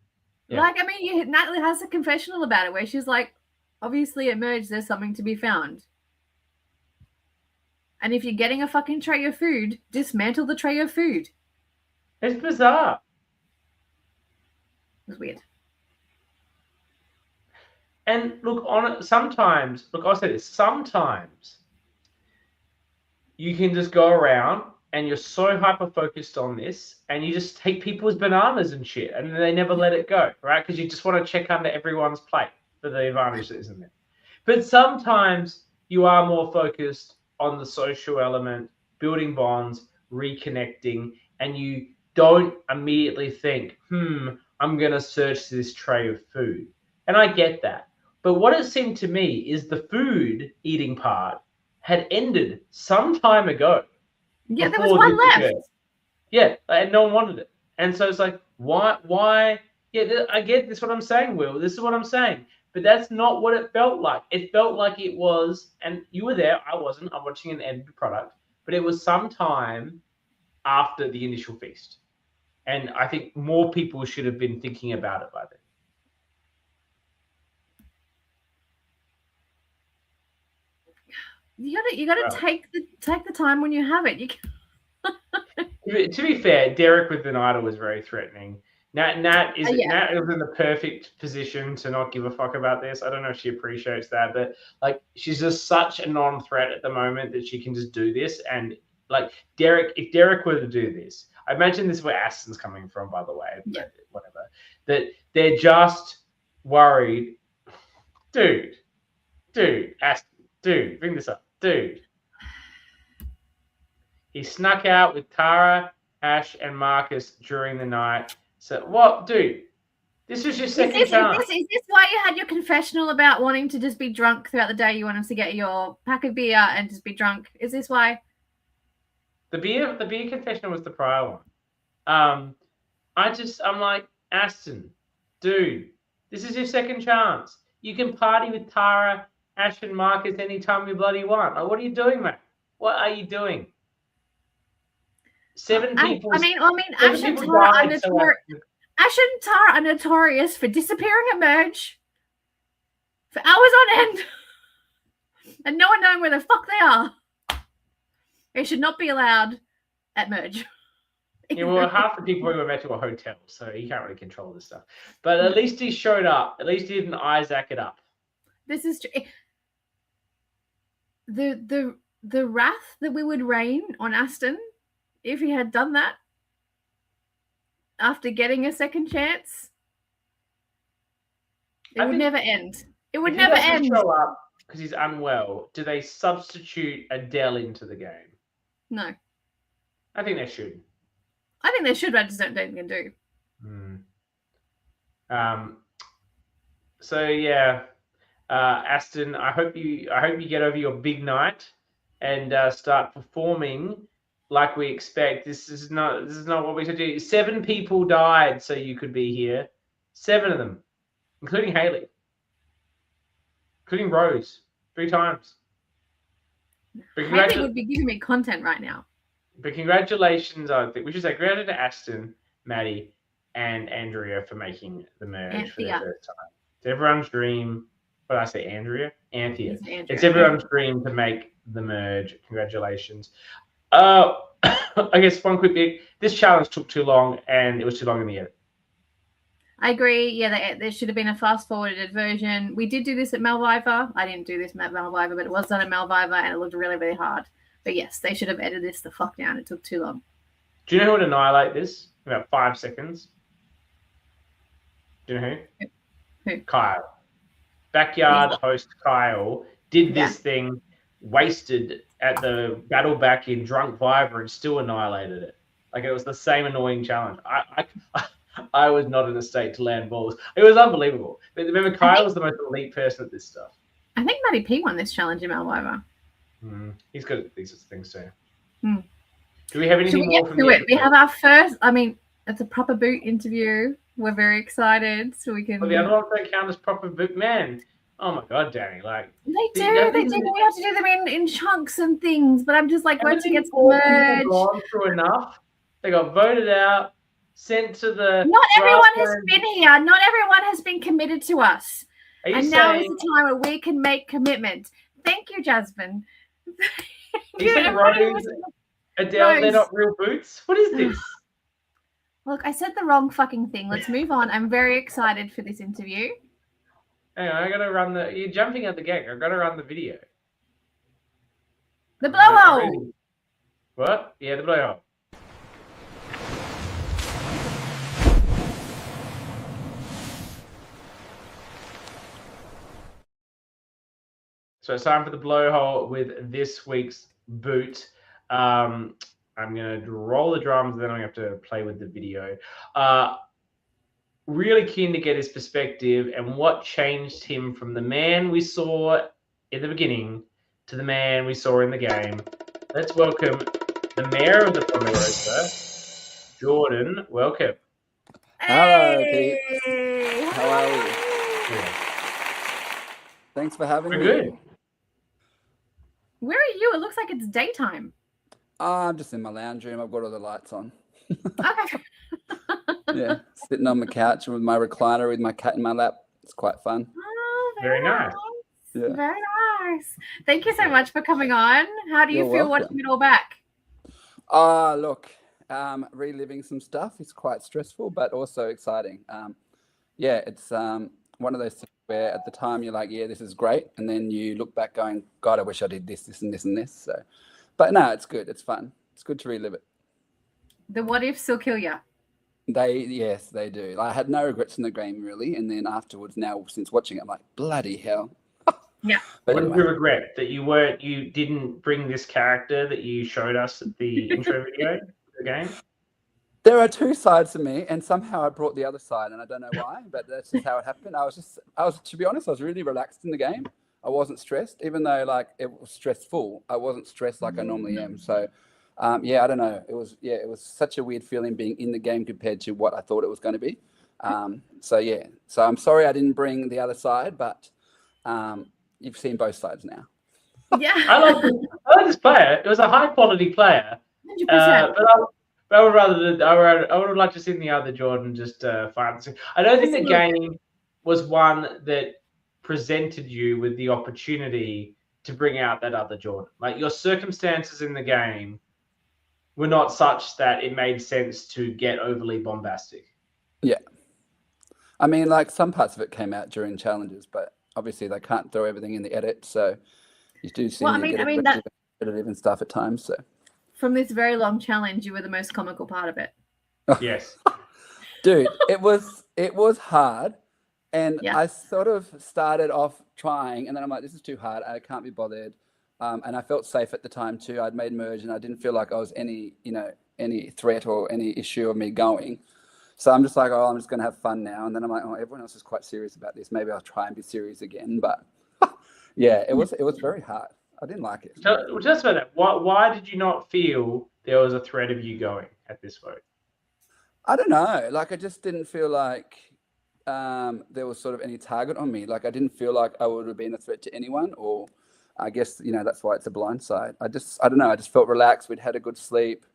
Yeah. Like, I mean, Natalie has a confessional about it where she's like, obviously it merged, there's something to be found. And if you're getting a fucking tray of food, dismantle the tray of food. It's bizarre. It was weird. And look, sometimes, look, I'll say this, sometimes you can just go around and you're so hyper-focused on this and you just take people's bananas and shit and they never let it go, right? Because you just want to check under everyone's plate for the advantage that isn't there. But sometimes you are more focused on the social element, building bonds, reconnecting, and you don't immediately think, I'm going to search this tray of food. And I get that. But what it seemed to me is the food eating part had ended some time ago. Yeah, there was one left. Yeah, and no one wanted it. And so it's like, why? Yeah, I get this. What I'm saying, Will. This is what I'm saying. But that's not what it felt like. It felt like it was, and you were there. I wasn't. I'm watching an edited product, but it was some time after the initial feast, and I think more people should have been thinking about it by then. You gotta take the time when you have it. You can... To be fair, Derek with the Nida was very threatening. Nat is in the perfect position to not give a fuck about this. I don't know if she appreciates that, but like she's just such a non-threat at the moment that she can just do this. And like if Derek were to do this, I imagine this is where Aston's coming from, by the way. Yeah. Whatever. That they're just worried, dude, Aston, dude, bring this up, dude. He snuck out with Tara, Ash, and Marcus during the night. So what, dude? This was your second chance. Is this why you had your confessional about wanting to just be drunk throughout the day? You wanted to get your pack of beer and just be drunk. Is this why? The beer confessional was the prior one. I'm like, Aston, dude, this is your second chance. You can party with Tara, Ash, and Marcus anytime you bloody want. Like, what are you doing, mate? What are you doing? 7 people. I mean, Ash and Tara are notorious for disappearing at merge for hours on end, and no one knowing where the fuck they are. They should not be allowed at merge. Yeah, well, half the people were met to a hotel, so he can't really control this stuff. But at least he showed up. At least he didn't Isaac it up. This is true. The wrath that we would rain on Aston if he had done that after getting a second chance, it would never end. It would never end. Show up because he's unwell. Do they substitute Adele into the game? No. I think they should. I think they should, but I just don't think they do. So yeah, Aston, I hope you get over your big night and start performing like we expect. This is not what we should do. 7 people died so you could be here. 7 of them, including Haley, including Rose, 3 times. Haley would be giving me content right now. But congratulations, I think we should say congratulations to Aston, Maddie, and Andrea for making the merge for their first time. It's everyone's dream. What did I say, Andrea? Anthea. It's everyone's dream to make the merge. Congratulations. I guess one quick bit. This challenge took too long, and it was too long in the edit. I agree. Yeah, there should have been a fast-forwarded version. We did do this at Malviva. I didn't do this at Malviva, but it was done at Malviva, and it looked really, really hard. But yes, they should have edited this the fuck down. It took too long. Do you know who would annihilate this in about 5 seconds? Do you know who? Kyle. Backyard host Kyle did this thing, wasted at the battle back in Drunk Viber and still annihilated it. Like, it was the same annoying challenge. I was not in a state to land balls. It was unbelievable. But remember, Kyle was the most elite person at this stuff. I think Maddie P won this challenge in Malviva. He's good at these sorts of things too. Do we have anything more from it? We have our first, it's a proper boot interview. We're very excited, so we can. Well, the other ones don't count as proper boot, man. Oh my god, Dani! Like they do. We have to do them in chunks and things. But I'm just like, once it gets merged, gone through enough. They got voted out, sent to the. Not everyone has been here. Not everyone has been committed to us. And now is the time where we can make commitment. Thank you, Jasmine. You said Rose, Adele, they're not real boots. What is this? Look, I said the wrong fucking thing. Let's move on. I'm very excited for this interview. Hang on, I gotta run you're jumping at the gate. I've gotta run the video. The blowhole. What? Yeah, the blowhole. So it's time for the blowhole with this week's boot. I'm going to roll the drums, then I'm going to have to play with the video. Really keen to get his perspective and what changed him from the man we saw in the beginning to the man we saw in the game. Let's welcome the mayor of the Ponderosa, Jordan. Welcome. Hello, Pete. Hey! How are we? Yeah. Thanks for having We're me. good. Where are you? It looks like it's daytime. I'm just in my lounge room. I've got all the lights on. Okay. Yeah, sitting on my couch with my recliner with my cat in my lap. It's quite fun. Oh, Very nice. Yeah. Very nice. Thank you so much for coming on. How do you You're feel welcome. watching it all back? Look, reliving some stuff is quite stressful, but also exciting. Yeah, it's one of those things where at the time you're like, yeah, this is great. And then you look back going, God, I wish I did this, and this, and this. So, but no, it's good. It's fun. It's good to relive it. The what ifs will kill you. Yes, they do. I had no regrets in the game really, and then afterwards, now since watching it, I'm like, bloody hell. Yeah. But What anyway, did you regret? That you didn't bring this character that you showed us at the intro video of the game? there are two sides to me, and somehow I brought the other side, and I don't know why, but that's just how it happened. I was to be honest, I was really relaxed in the game. I wasn't stressed, even though like it was stressful. I wasn't stressed like I normally am. So, yeah, I don't know. It was such a weird feeling being in the game compared to what I thought it was going to be. So yeah, so I'm sorry I didn't bring the other side, but you've seen both sides now. Yeah. I like this player. It was a high quality player, 100%. but I would have liked to see the other Jordan just fight. I don't think the game was one that presented you with the opportunity to bring out that other Jordan. Like your circumstances in the game were not such that it made sense to get overly bombastic. Yeah. I mean, like some parts of it came out during challenges, but obviously they can't throw everything in the edit, so you do see Well, I me mean get repetitive and stuff at times. So from this very long challenge, you were the most comical part of it. Yes. dude, it was hard, and Yeah. I sort of started off trying, and then I'm like, this is too hard. I can't be bothered. And I felt safe at the time too. I'd made merge, and I didn't feel like I was any threat or any issue of me going. So I'm just like, oh, I'm just going to have fun now. And then I'm like, oh, everyone else is quite serious about this. Maybe I'll try and be serious again. But yeah, it was very hard. I didn't like it. Tell us about that. Why did you not feel there was a threat of you going at this vote? I don't know. Like, I just didn't feel like there was sort of any target on me. Like, I didn't feel like I would have been a threat to anyone, or I guess, that's why it's a blind side. I don't know. I just felt relaxed. We'd had a good sleep.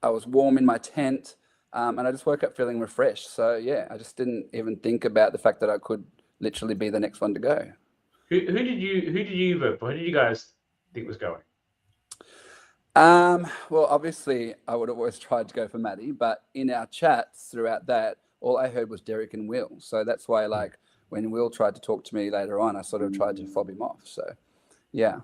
I was warm in my tent, and I just woke up feeling refreshed. So yeah, I just didn't even think about the fact that I could literally be the next one to go. Who did you vote for? Who did you guys think was going? Well, obviously, I would have always tried to go for Maddie, but in our chats throughout that, all I heard was Derek and Will. So that's why, like, when Will tried to talk to me later on, I sort of tried to fob him off. So, yeah.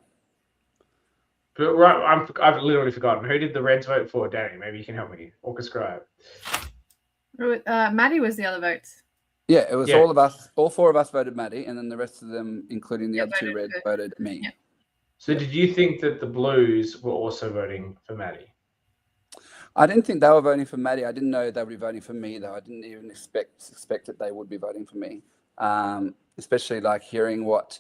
But right, I've literally forgotten. Who did the Reds vote for? Dani, maybe you can help me orchestrate. Maddie was the other votes. Yeah, it was all of us. All four of us voted Maddie, and then the rest of them, including the other two Reds, voted me. Yeah. So did you think that the Blues were also voting for Maddie? I didn't think they were voting for Maddie. I didn't know they would be voting for me, though. I didn't even expect that they would be voting for me, especially like hearing what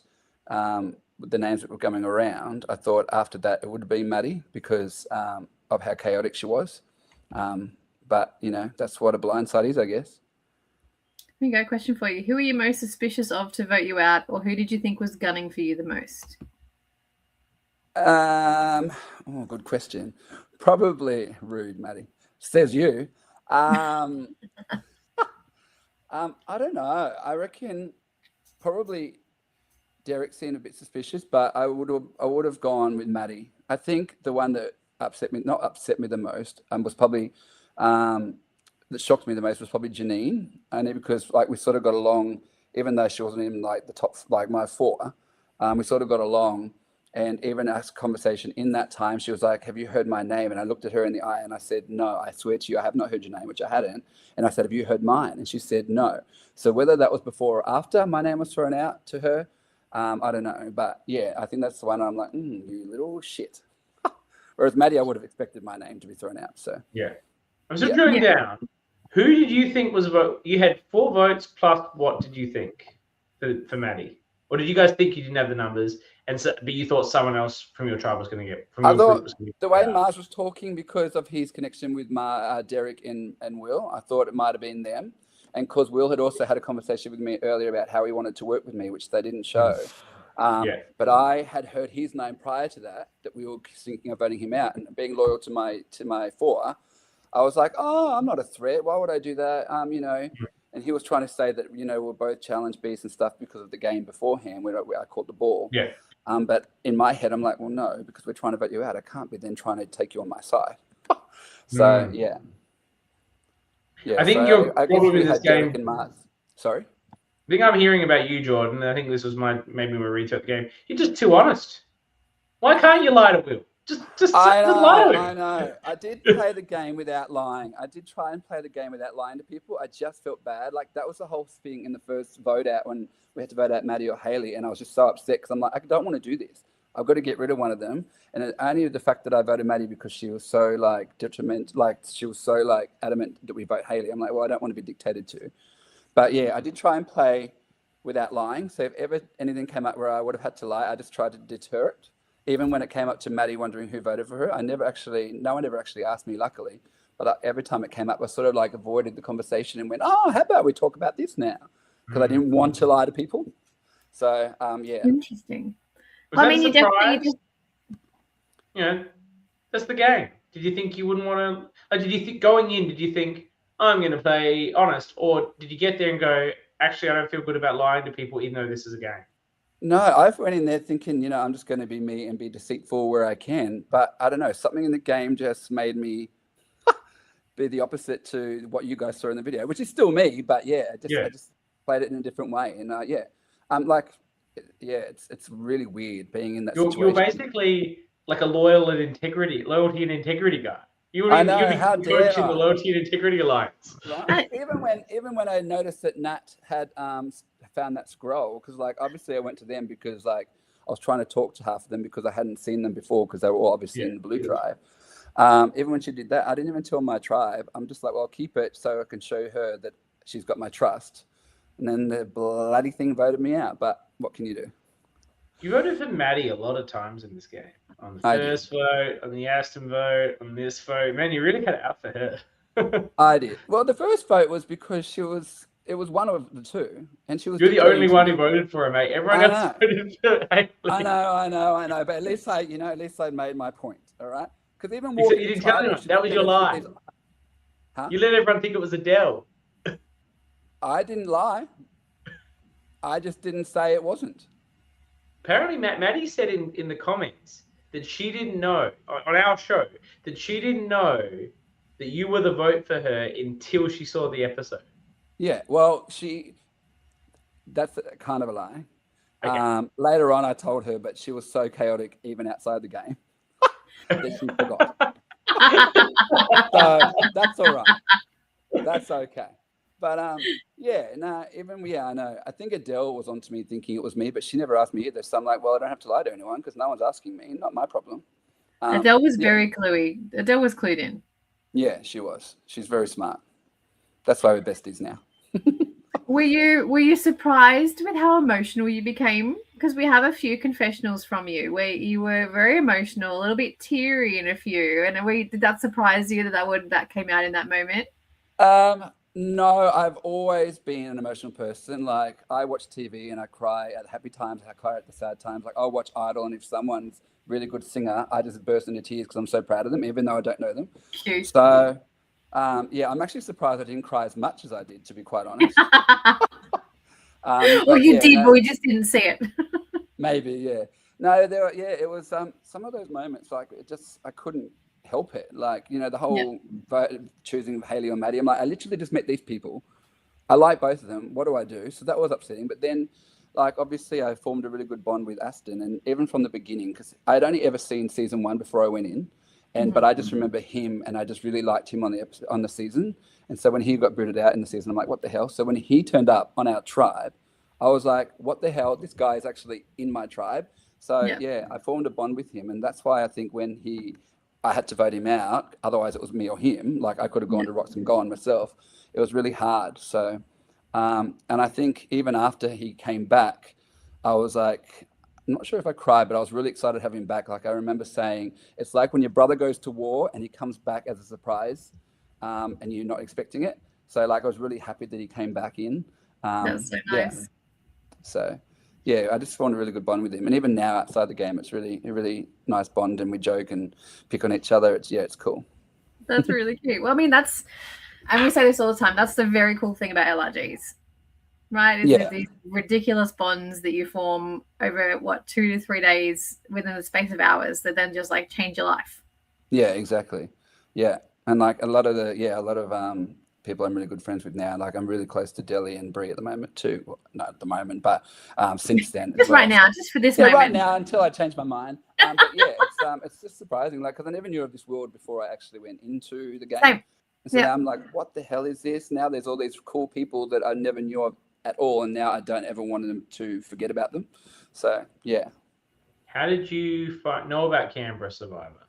the names that were coming around. I thought after that it would be Maddie because of how chaotic she was. But, that's what a blindside is, I guess. Here you go. Question for you. Who are you most suspicious of to vote you out, or who did you think was gunning for you the most? Good question. Probably rude, Maddie. Says you. I don't know. I reckon probably Derek seemed a bit suspicious, but I would have gone with Maddie. I think the one that not upset me the most, was probably that shocked me the most was probably Janine, only because like we sort of got along, even though she wasn't in like the top, like my four, we sort of got along. And even our conversation in that time, she was like, have you heard my name? And I looked at her in the eye and I said, no, I swear to you, I have not heard your name, which I hadn't. And I said, have you heard mine? And she said, no. So whether that was before or after my name was thrown out to her, I don't know. But yeah, I think that's the one I'm like, you little shit. Whereas Maddie, I would have expected my name to be thrown out. So yeah. I'm just drilling down. Who did you think was a vote? You had 4 votes plus what did you think for Maddie? or did you guys think you didn't have the numbers, but you thought someone else from your tribe was going to get from I your thought group was going to get the way out? Mars was talking, because of his connection with Derek and Will, I thought it might have been them. And because Will had also had a conversation with me earlier about how he wanted to work with me, which they didn't show. Yeah. But I had heard his name prior to that we were thinking of voting him out, and being loyal to my four, I was like, oh, I'm not a threat. Why would I do that? And he was trying to say that, we're both challenge beasts and stuff because of the game beforehand where I caught the ball. Yeah. But in my head, I'm like, well, no, because we're trying to vote you out. I can't be then trying to take you on my side. So, yeah. I think so your I guess problem we in this had Derek game. and Mars. Sorry? I think I'm hearing about you, Jordan. I think this was maybe my retweet the game. You're just too honest. Why can't you lie to Will? Just lie to him. I know. I did play the game without lying. I did try and play the game without lying to people. I just felt bad. Like, that was the whole thing in the first vote out when we had to vote out Maddie or Haley, and I was just so upset because I'm like, I don't want to do this. I've got to get rid of one of them. And only the fact that I voted Maddie because she was so adamant that we vote Haley. I'm like, well, I don't want to be dictated to. But yeah, I did try and play without lying. So if ever anything came up where I would have had to lie, I just tried to deter it. Even when it came up to Maddie wondering who voted for her, no one ever actually asked me, luckily. But every time it came up, I sort of like avoided the conversation and went, oh, how about we talk about this now? Because I didn't want to lie to people. So, yeah. Interesting. Was I mean, you definitely that's the game. Did you think you wouldn't want to? Did you think going in? Did you think I'm going to play honest, or did you get there and go, actually, I don't feel good about lying to people, even though this is a game? No, I went in there thinking, I'm just going to be me and be deceitful where I can. But I don't know, something in the game just made me be the opposite to what you guys saw in the video, which is still me. But I just played it in a different way. And it's really weird being in that situation. You're basically like a loyalty and integrity guy. You would be coaching the Loyalty and Integrity Alliance. Right? even when I noticed that Nat had found that scroll, because obviously I went to them because I was trying to talk to half of them because I hadn't seen them before because they were all obviously in the blue tribe. Even when she did that, I didn't even tell my tribe. I'm just like, well, I'll keep it so I can show her that she's got my trust. And then the bloody thing voted me out. But what can you do? You voted for Maddie a lot of times in this game. On the first vote, on the Aston vote, on this vote. Man, you really had it out for her. I did. Well, the first vote was because it was one of the two. And she was. You're the only one who voted for her, mate. Everyone else voted for Haley. I know. But at least I made my point. All right? Because even walking you didn't tell anyone. That was your lie. Huh? You let everyone think it was Adele. I didn't lie. I just didn't say it wasn't. Apparently, Maddie said in the comments that she didn't know, on our show, that she didn't know that you were the vote for her until she saw the episode. Yeah, well, that's kind of a lie. Okay. Later on, I told her, but she was so chaotic even outside the game that she forgot. So that's all right. That's okay. But I know. I think Adele was onto me thinking it was me, but she never asked me either. So I'm like, well, I don't have to lie to anyone because no one's asking me. Not my problem. Adele was very cluey. Adele was clued in. Yeah, she was. She's very smart. That's why we're besties now. Were you surprised with how emotional you became? Because we have a few confessionals from you where you were very emotional, a little bit teary in a few. And did that surprise you that came out in that moment? No, I've always been an emotional person. Like, I watch TV and I cry at the happy times, I cry at the sad times. Like, I'll watch Idol, and if someone's really good singer, I just burst into tears because I'm so proud of them, even though I don't know them. Cute. So, I'm actually surprised I didn't cry as much as I did, to be quite honest. Well, you did, but we just didn't see it. Maybe, yeah. No, it was some of those moments, like, I couldn't help it. Like, the whole choosing Haley or Maddie, I'm like, I literally just met these people. I like both of them. What do I do? So that was upsetting. But then, like, obviously I formed a really good bond with Aston, and even from the beginning, because I'd only ever seen season 1 before I went in, but I just remember him, and I just really liked him on the season. And so when he got booted out in the season, I'm like, what the hell? So when he turned up on our tribe, I was like, what the hell? This guy is actually in my tribe. So I formed a bond with him, and that's why I think when I had to vote him out, otherwise it was me or him. Like, I could have gone to Rocks and gone myself. It was really hard. So, and I think even after he came back, I was like, I'm not sure if I cried, but I was really excited to have him back. Like I remember saying, it's like when your brother goes to war and he comes back as a surprise, and you're not expecting it. So like I was really happy that he came back in. That's so Yeah. nice. So yeah, I just formed a really good bond with him. And even now outside the game, it's really a really nice bond, and we joke and pick on each other. It's cool. That's really cute. Well, I mean, and we say this all the time, that's the very cool thing about LRGs, right? Is these ridiculous bonds that you form over 2 to 3 days within the space of hours that then just like change your life. Yeah, exactly. Yeah. And like a lot of people I'm really good friends with now. Like I'm really close to Delhi and Bree at the moment too. Well, not at the moment, but since then. Just right now, just for this moment. Right now until I change my mind. But yeah, it's just surprising. Like, because I never knew of this world before I actually went into the game. Same. And so now I'm like, what the hell is this? Now there's all these cool people that I never knew of at all, and now I don't ever want them to forget about them. So yeah. How did you know about Canberra Survivor?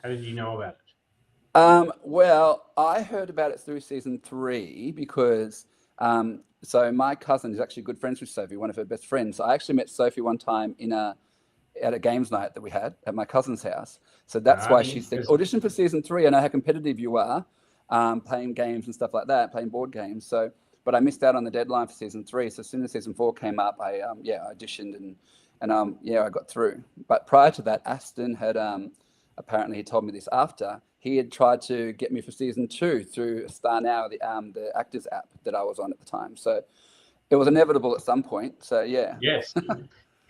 How did you know about it? Well, I heard about it through season 3 because so my cousin is actually good friends with Sophie, one of her best friends. So I actually met Sophie one time at a games night that we had at my cousin's house. So that's why she said, audition for season 3. I know how competitive you are, playing games and stuff like that, playing board games. So, but I missed out on the deadline for season 3. So as soon as season 4 came up, I auditioned and I got through. But prior to that, Aston had apparently he told me this after. He had tried to get me for season 2 through Star Now, the actors app that I was on at the time. So it was inevitable at some point. So yeah. Yes.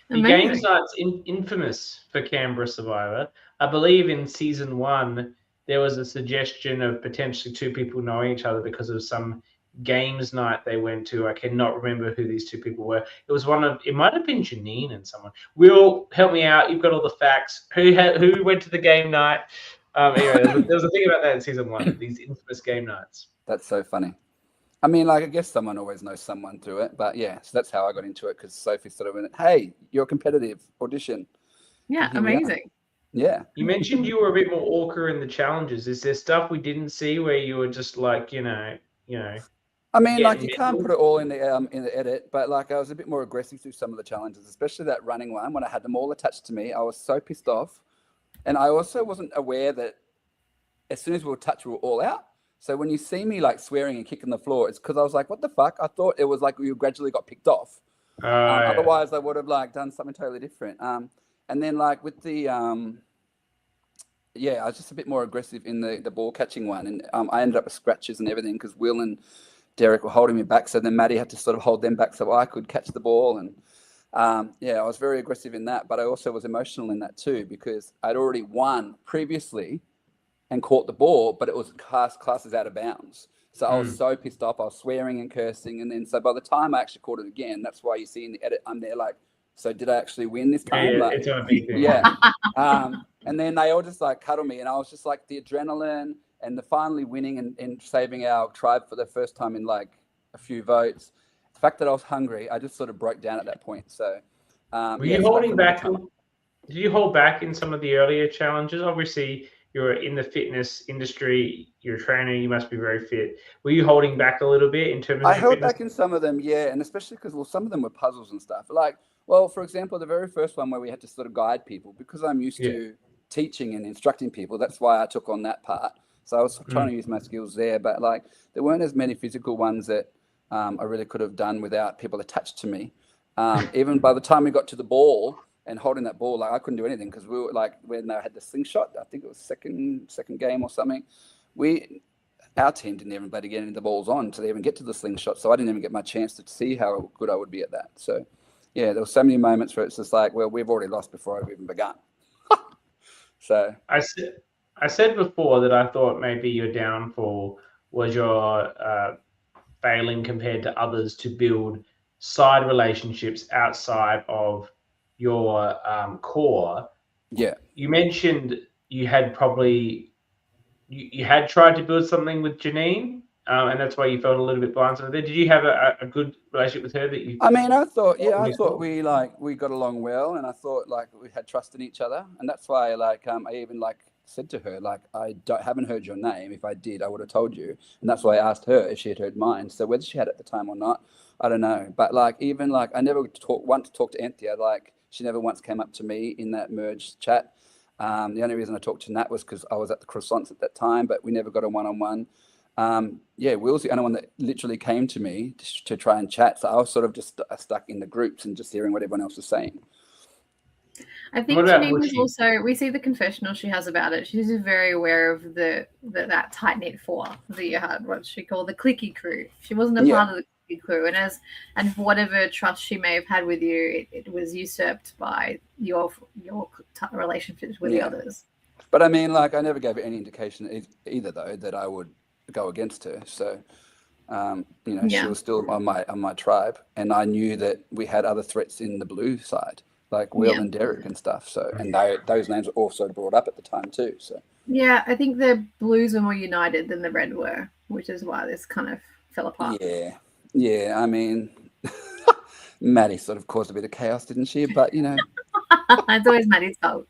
The games night's infamous for Canberra Survivor. I believe in season 1 there was a suggestion of potentially 2 people knowing each other because of some games night they went to. I cannot remember who these 2 people were. It might have been Janine and someone. Will, help me out. You've got all the facts. Who went to the game night? Anyway, there was a thing about that in season 1, these infamous game nights. That's so funny. I mean, like, I guess someone always knows someone through it, but yeah, so that's how I got into it, because Sophie sort of went, hey, you're competitive, audition. Yeah, amazing. Yeah. You mentioned you were a bit more orca in the challenges. Is there stuff we didn't see where you were just like, you know? I mean, like, you can't put it all in the edit, but like I was a bit more aggressive through some of the challenges, especially that running one when I had them all attached to me. I was so pissed off. And I also wasn't aware that as soon as we were touched, we were all out. So when you see me like swearing and kicking the floor, it's because I was like, what the fuck? I thought it was like we gradually got picked off. Otherwise, I would have like done something totally different. And then like with the, I was just a bit more aggressive in the ball catching one. And I ended up with scratches and everything because Will and Derek were holding me back. So then Maddie had to sort of hold them back so I could catch the ball. And I was very aggressive in that. But I also was emotional in that too, because I'd already won previously and caught the ball, but it was classes out of bounds. So I was so pissed off. I was swearing and cursing. And then so by the time I actually caught it again, that's why you see in the edit, I'm there like, so did I actually win this time? Yeah, like, it's on a big thing. Yeah. And then they all just like cuddle me, and I was just like the adrenaline and the finally winning and saving our tribe for the first time in like a few votes. The fact that I was hungry, I just sort of broke down at that point. So were you holding back? Did you hold back in some of the earlier challenges? Obviously, you're in the fitness industry, you're a trainer, you must be very fit. Were you holding back a little bit in terms of I held fitness? back in some of them, yeah, and especially because, well, some of them were puzzles and stuff. Like, well, for example, the very first one where we had to sort of guide people, because I'm used to teaching and instructing people, that's why I took on that part. So I was trying to use my skills there, but like there weren't as many physical ones that I really could have done without people attached to me. Even by the time we got to the ball, and holding that ball, like I couldn't do anything because we were like, when I had the slingshot, I think it was second game or something. Our team didn't even bloody get any of the balls on to even get to the slingshot. So I didn't even get my chance to see how good I would be at that. So yeah, there were so many moments where it's just like, well, we've already lost before I've even begun. So I said before that I thought maybe your downfall was your failing compared to others to build side relationships outside of your core. Yeah. You mentioned you had probably you had tried to build something with Janine, and that's why you felt a little bit blindsided there. Did you have a good relationship with her that you? I mean, I thought we got along well, and I thought like we had trust in each other, and that's why like I even like said to her, like, haven't heard your name. If I did, I would have told you. And that's why I asked her if she had heard mine. So whether she had at the time or not, I don't know. But like, even like, I never want to talk to Anthea. Like, she never once came up to me in that merged chat. The only reason I talked to Nat was because I was at the croissants at that time, but we never got a one-on-one. Will's the only one that literally came to me to try and chat. So I was sort of just stuck in the groups and just hearing what everyone else was saying. I think Janine's also, we see the confessional she has about it. She's very aware of that tight-knit four that you had, what she called the clicky crew. She wasn't a part of the clicky crew. And whatever trust she may have had with you, it was usurped by your relationships with the others. But I mean, like, I never gave any indication either, though, that I would go against her. So, she was still on my tribe. And I knew that we had other threats in the blue side, like Will and Derek and stuff. So, and those names were also brought up at the time too. So yeah, I think the Blues were more united than the Red were, which is why this kind of fell apart. Yeah. I mean, Maddie sort of caused a bit of chaos, didn't she? But it's always Maddie's fault.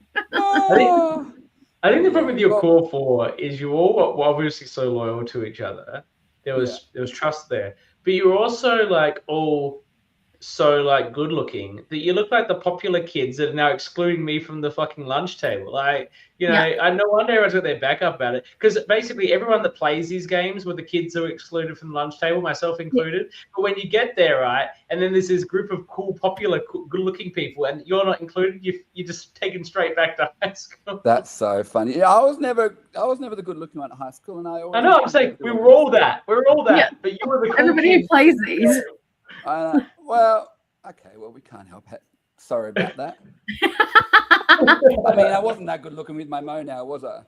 I think the problem with your core four is you all were obviously so loyal to each other. There was trust there, but you were also like all so like good looking that you look like the popular kids that are now excluding me from the fucking lunch table. Like, I no wonder everyone's got their back up about it, because basically everyone that plays these games were the kids who were excluded from the lunch table, myself included. But when you get there, right, and then there's this group of cool, popular, good looking people, and you're not included, you're just taken straight back to high school. That's so funny. Yeah, I was never the good looking one at high school, and I know. I'm saying we were all that. But you were the cool everybody kids. who plays these. Well, okay. Well, we can't help it. Sorry about that. I mean, I wasn't that good looking with my mo now, was I?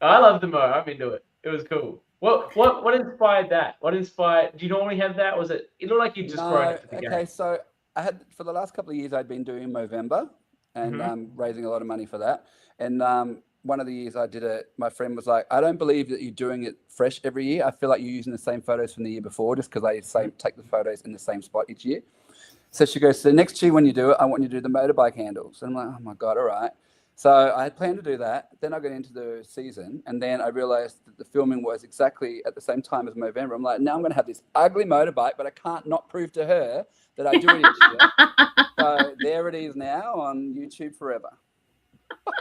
I love the mo. I'm into it. It was cool. What inspired that? Do you normally have that? Was it looked like you just grown it for the game? Okay, so I had, for the last couple of years, I'd been doing Movember and raising a lot of money for that. And one of the years I did it, my friend was like, I don't believe that you're doing it fresh every year. I feel like you're using the same photos from the year before, just because I take the photos in the same spot each year. So she goes, so next year when you do it, I want you to do the motorbike handles. And I'm like, oh my God, all right. So I had planned to do that. Then I got into the season, and then I realized that the filming was exactly at the same time as Movember. I'm like, now I'm going to have this ugly motorbike, but I can't not prove to her that I do it each year. So there it is now on YouTube forever.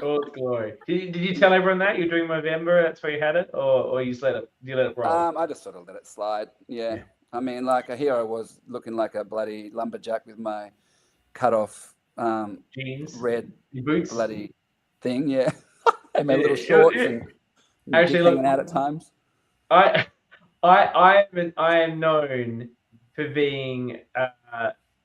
Oh, glory. Did you tell everyone that you're doing Movember? That's where you had it, or you just let it roll? I just sort of let it slide. Yeah. I mean, like, here I was looking like a bloody lumberjack with my cut off jeans, red boots, bloody thing. Yeah. And my little shorts and actually hanging out at times. I am known for being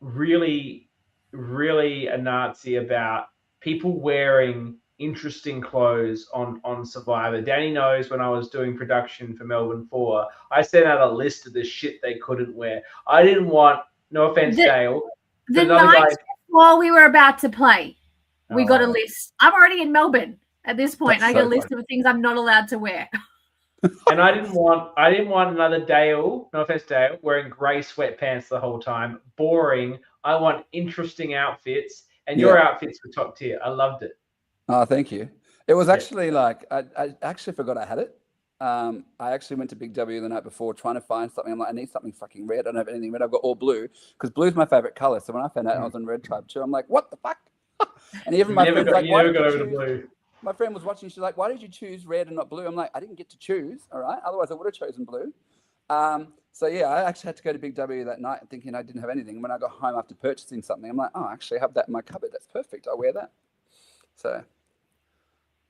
really, really a Nazi about people wearing interesting clothes on Survivor. Dani knows when I was doing production for Melbourne 4, I sent out a list of the shit they couldn't wear. I didn't want, no offense, Dale. The night while we were about to play, we got a list. I'm already in Melbourne at this point. I got a list of things I'm not allowed to wear. And I didn't want another Dale, no offense, Dale, wearing grey sweatpants the whole time. Boring. I want interesting outfits, and your outfits were top tier. I loved it. Oh, thank you. It was actually like, I actually forgot I had it. I actually went to Big W the night before trying to find something. I'm like, I need something fucking red. I don't have anything red. I've got all blue, because blue's my favorite color. So when I found out I was on Red Tribe too, I'm like, what the fuck? And even my friend's like, why did you choose blue? My friend was watching. She's like, why did you choose red and not blue? I'm like, I didn't get to choose. All right. Otherwise I would have chosen blue. So yeah, I actually had to go to Big W that night thinking I didn't have anything. And when I got home after purchasing something, I'm like, oh, I actually have that in my cupboard. That's perfect. I'll wear that. So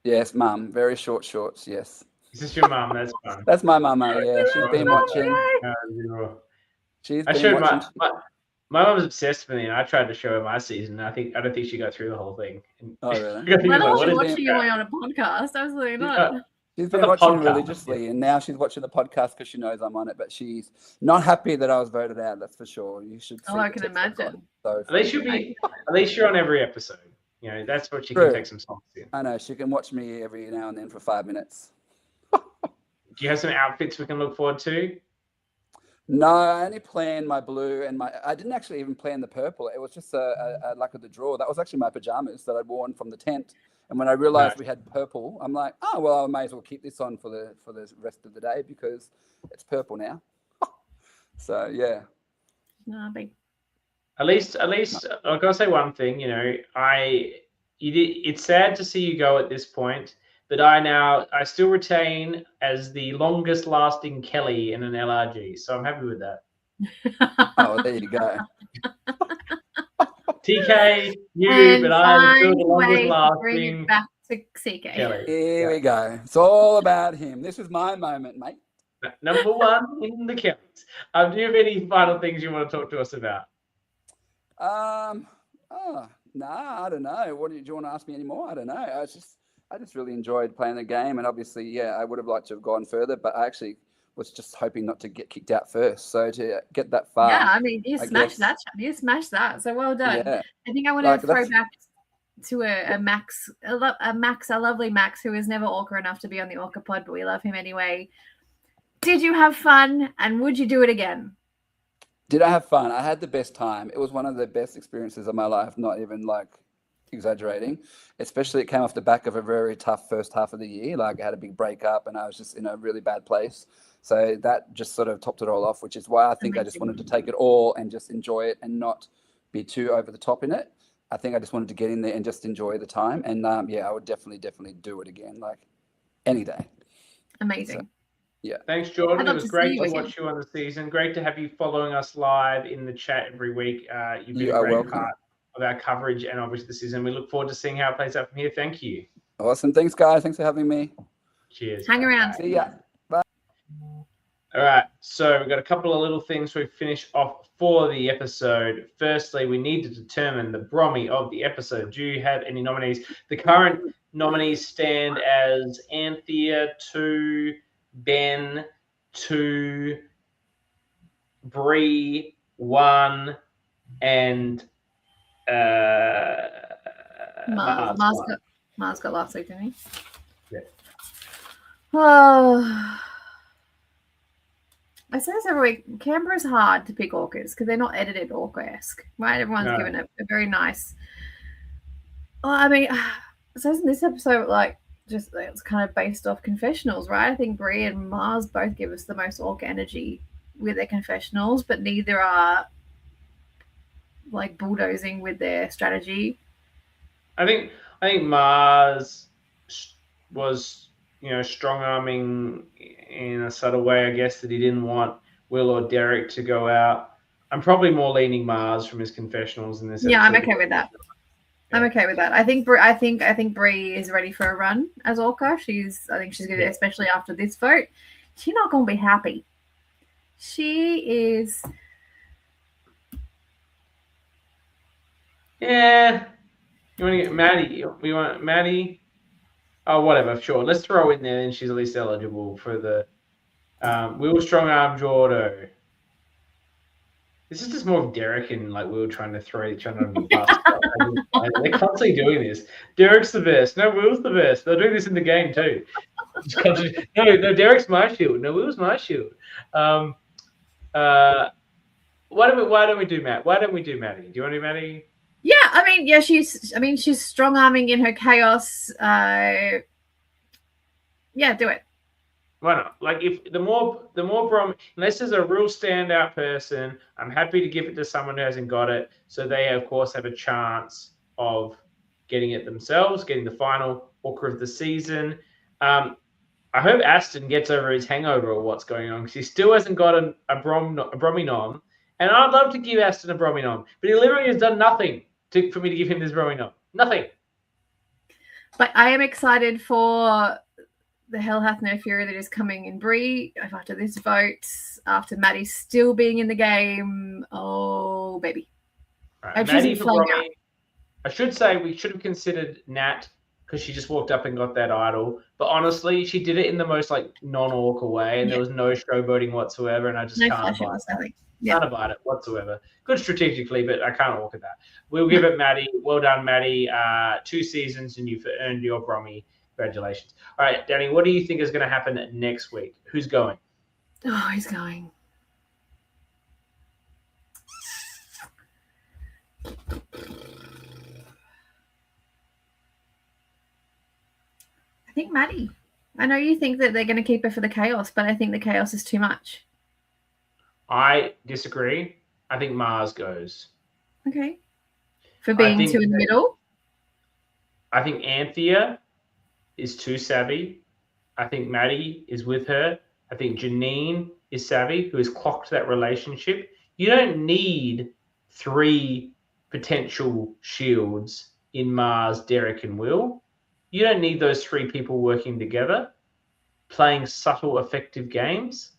yes, Mum, very short shorts. Yes. Is this your mum? That's fun. That's my mama. Yeah, she's been watching. She's been watching. My mum's obsessed with me, and I tried to show her my season. And I don't think she got through the whole thing. Oh really? Why not watching you on a podcast? Absolutely not. She's been watching religiously, and now she's watching the podcast because she knows I'm on it. But she's not happy that I was voted out. That's for sure. You should. Oh, I can imagine. So at least you're on every episode. You know, that's what she can take some songs in. I know she can watch me every now and then for 5 minutes. Do you have some outfits we can look forward to? No, I only planned my blue and I didn't actually even plan the purple. It was just a luck of the draw. That was actually my pajamas that I'd worn from the tent. And when I realized we had purple, I'm like, oh well, I may as well keep this on for the rest of the day because it's purple now. So yeah. No, big. At least, I've got to say one thing. It's sad to see you go at this point, but I still retain as the longest lasting Kelly in an LRG, so I'm happy with that. Oh, there you go. TK, you, And but I'm still find the a longest way to bring lasting it back to CK. Kelly. Here we go. It's all about him. This is my moment, mate. Number one in the counts. Do you have any final things you want to talk to us about? I don't know. Do you want to ask me any more? I don't know. I just really enjoyed playing the game, and obviously, yeah, I would have liked to have gone further, but I actually was just hoping not to get kicked out first. So to get that far, Yeah, I mean, you smashed that. You smashed that. So well done. Yeah. I think I want to throw back to a Max, a lovely Max, who is never Orca enough to be on the Orca pod, but we love him anyway. Did you have fun, and would you do it again? Did I have fun? I had the best time. It was one of the best experiences of my life, not even like exaggerating. Especially it came off the back of a very tough first half of the year. Like I had a big breakup and I was just in a really bad place. So that just sort of topped it all off, which is why I think I just wanted to take it all and just enjoy it and not be too over the top in it. I think I just wanted to get in there and just enjoy the time. And yeah, I would definitely do it again, like any day. Amazing. So, yeah. Thanks, Jordan. It was great to watch you on the season. Great to have you following us live in the chat every week. You've been a great part of our coverage and obviously the season. We look forward to seeing how it plays out from here. Thank you. Awesome. Thanks, guys. Thanks for having me. Cheers. Hang around. See ya. Bye. All right. So we've got a couple of little things we finish off for the episode. Firstly, we need to determine the Brommy of the episode. Do you have any nominees? The current nominees stand as Anthea 2, Ben 2, Bree 1, and Mars got last week, didn't he? Yeah. Oh, I say this every week. Canberra's hard to pick orcas because they're not edited orca-esque, right? Everyone's given a very nice. Well, I mean, so isn't this episode like just it's kind of based off confessionals, right? I think Bree and Mars both give us the most orca energy with their confessionals, but neither are like bulldozing with their strategy. I think Mars was, strong arming in a subtle way, I guess, that he didn't want Will or Derek to go out. I'm probably more leaning Mars from his confessionals in this episode. Yeah, I'm okay with that. I'm okay with that. I think Bree is ready for a run as Orca. I think she's going to, especially after this vote. She's not going to be happy. She is. Yeah. You want to get Maddie? We want Maddie? Oh, whatever. Sure. Let's throw in there, and she's at least eligible for the Will Strong Arm Jordo. This is just more of Derek and like Will trying to throw each other under the bus. They're constantly doing this. Derek's the best. No, Will's the best. They're doing this in the game too. No, Derek's my shield. No, Will's my shield. Why don't we do Matt? Why don't we do Maddie? Do you want to do Maddie? Yeah, she's strong arming in her chaos. Yeah, do it. Why not? Like if the more unless there's a real standout person, I'm happy to give it to someone who hasn't got it, so they of course have a chance of getting it themselves, getting the final Orca of the season. I hope Aston gets over his hangover or what's going on because he still hasn't got a Brommy nom, and I'd love to give Aston a Brommy nom, but he literally has done nothing for me to give him this Brommy nom. Nothing. But I am excited for the Hell Hath No Fury that is coming in Bree after this vote, after Maddie still being in the game. Oh, baby. Right, Maddie for Brommy. I should say we should have considered Nat because she just walked up and got that idol. But honestly, she did it in the most like non-Orca way, and there was no showboating whatsoever, and I just can't buy it. Can't abide it whatsoever. Good strategically, but I can't walk at that. We'll give it Maddie. Well done, Maddie. 2 seasons, and you've earned your Brommy. Congratulations. All right, Dani, what do you think is going to happen next week? Who's going? Oh, he's going. think Maddie. I know you think that they're going to keep her for the chaos, but I think the chaos is too much. I disagree. I think Mars goes. Okay. For being too in the middle? I think Anthea is too savvy. I think Maddie is with her. I think Janine is savvy, who has clocked that relationship. You don't need 3 potential shields in Mars, Derek, and Will. You don't need those 3 people working together, playing subtle, effective games.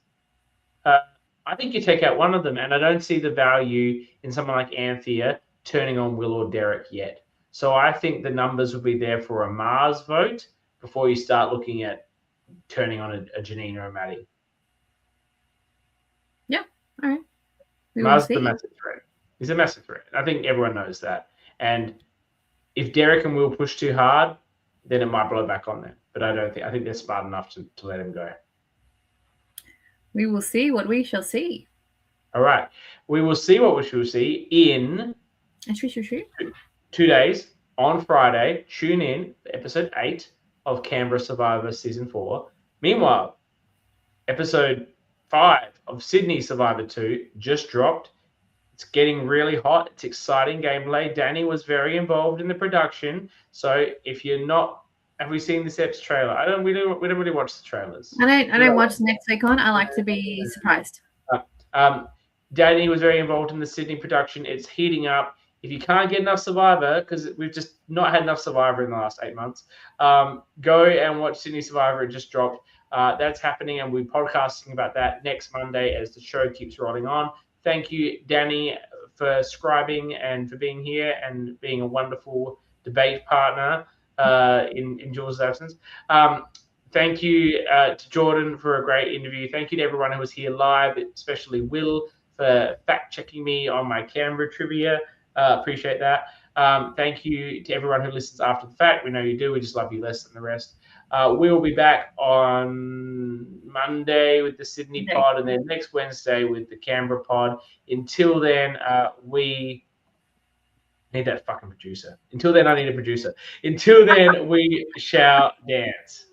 I think you take out one of them, and I don't see the value in someone like Anthea turning on Will or Derek yet. So I think the numbers will be there for a Mars vote before you start looking at turning on a Janine or a Maddie. Yeah, all right. Mars is the massive threat. He's a massive threat. I think everyone knows that. And if Derek and Will push too hard, then it might blow back on them. But I think they're smart enough to let him go. We will see what we shall see. All right. We will see what we shall see in 2 days. On Friday, tune in for episode 8 of Canberra Survivor Season 4. Meanwhile, episode 5 of Sydney Survivor 2 just dropped. It's getting really hot. It's exciting gameplay. Dani was very involved in the production. So if you're not, have we seen this Ep's trailer? We don't really watch the trailers. I don't watch the next week on. I like to be surprised. Dani was very involved in the Sydney production. It's heating up. If you can't get enough Survivor, because we've just not had enough Survivor in the last 8 months, go and watch Sydney Survivor. It just dropped. That's happening, and we're podcasting about that next Monday as the show keeps rolling on. Thank you, Dani, for scribing and for being here and being a wonderful debate partner in Jules' absence. Thank you to Jordan for a great interview. Thank you to everyone who was here live, especially Will for fact-checking me on my Canberra trivia. Appreciate that. Thank you to everyone who listens after the fact. We know you do. We just love you less than the rest. We will be back on Monday with the Sydney pod, and then next Wednesday with the Canberra pod. Until then, we need that fucking producer. Until then, I need a producer. Until then, we shall dance.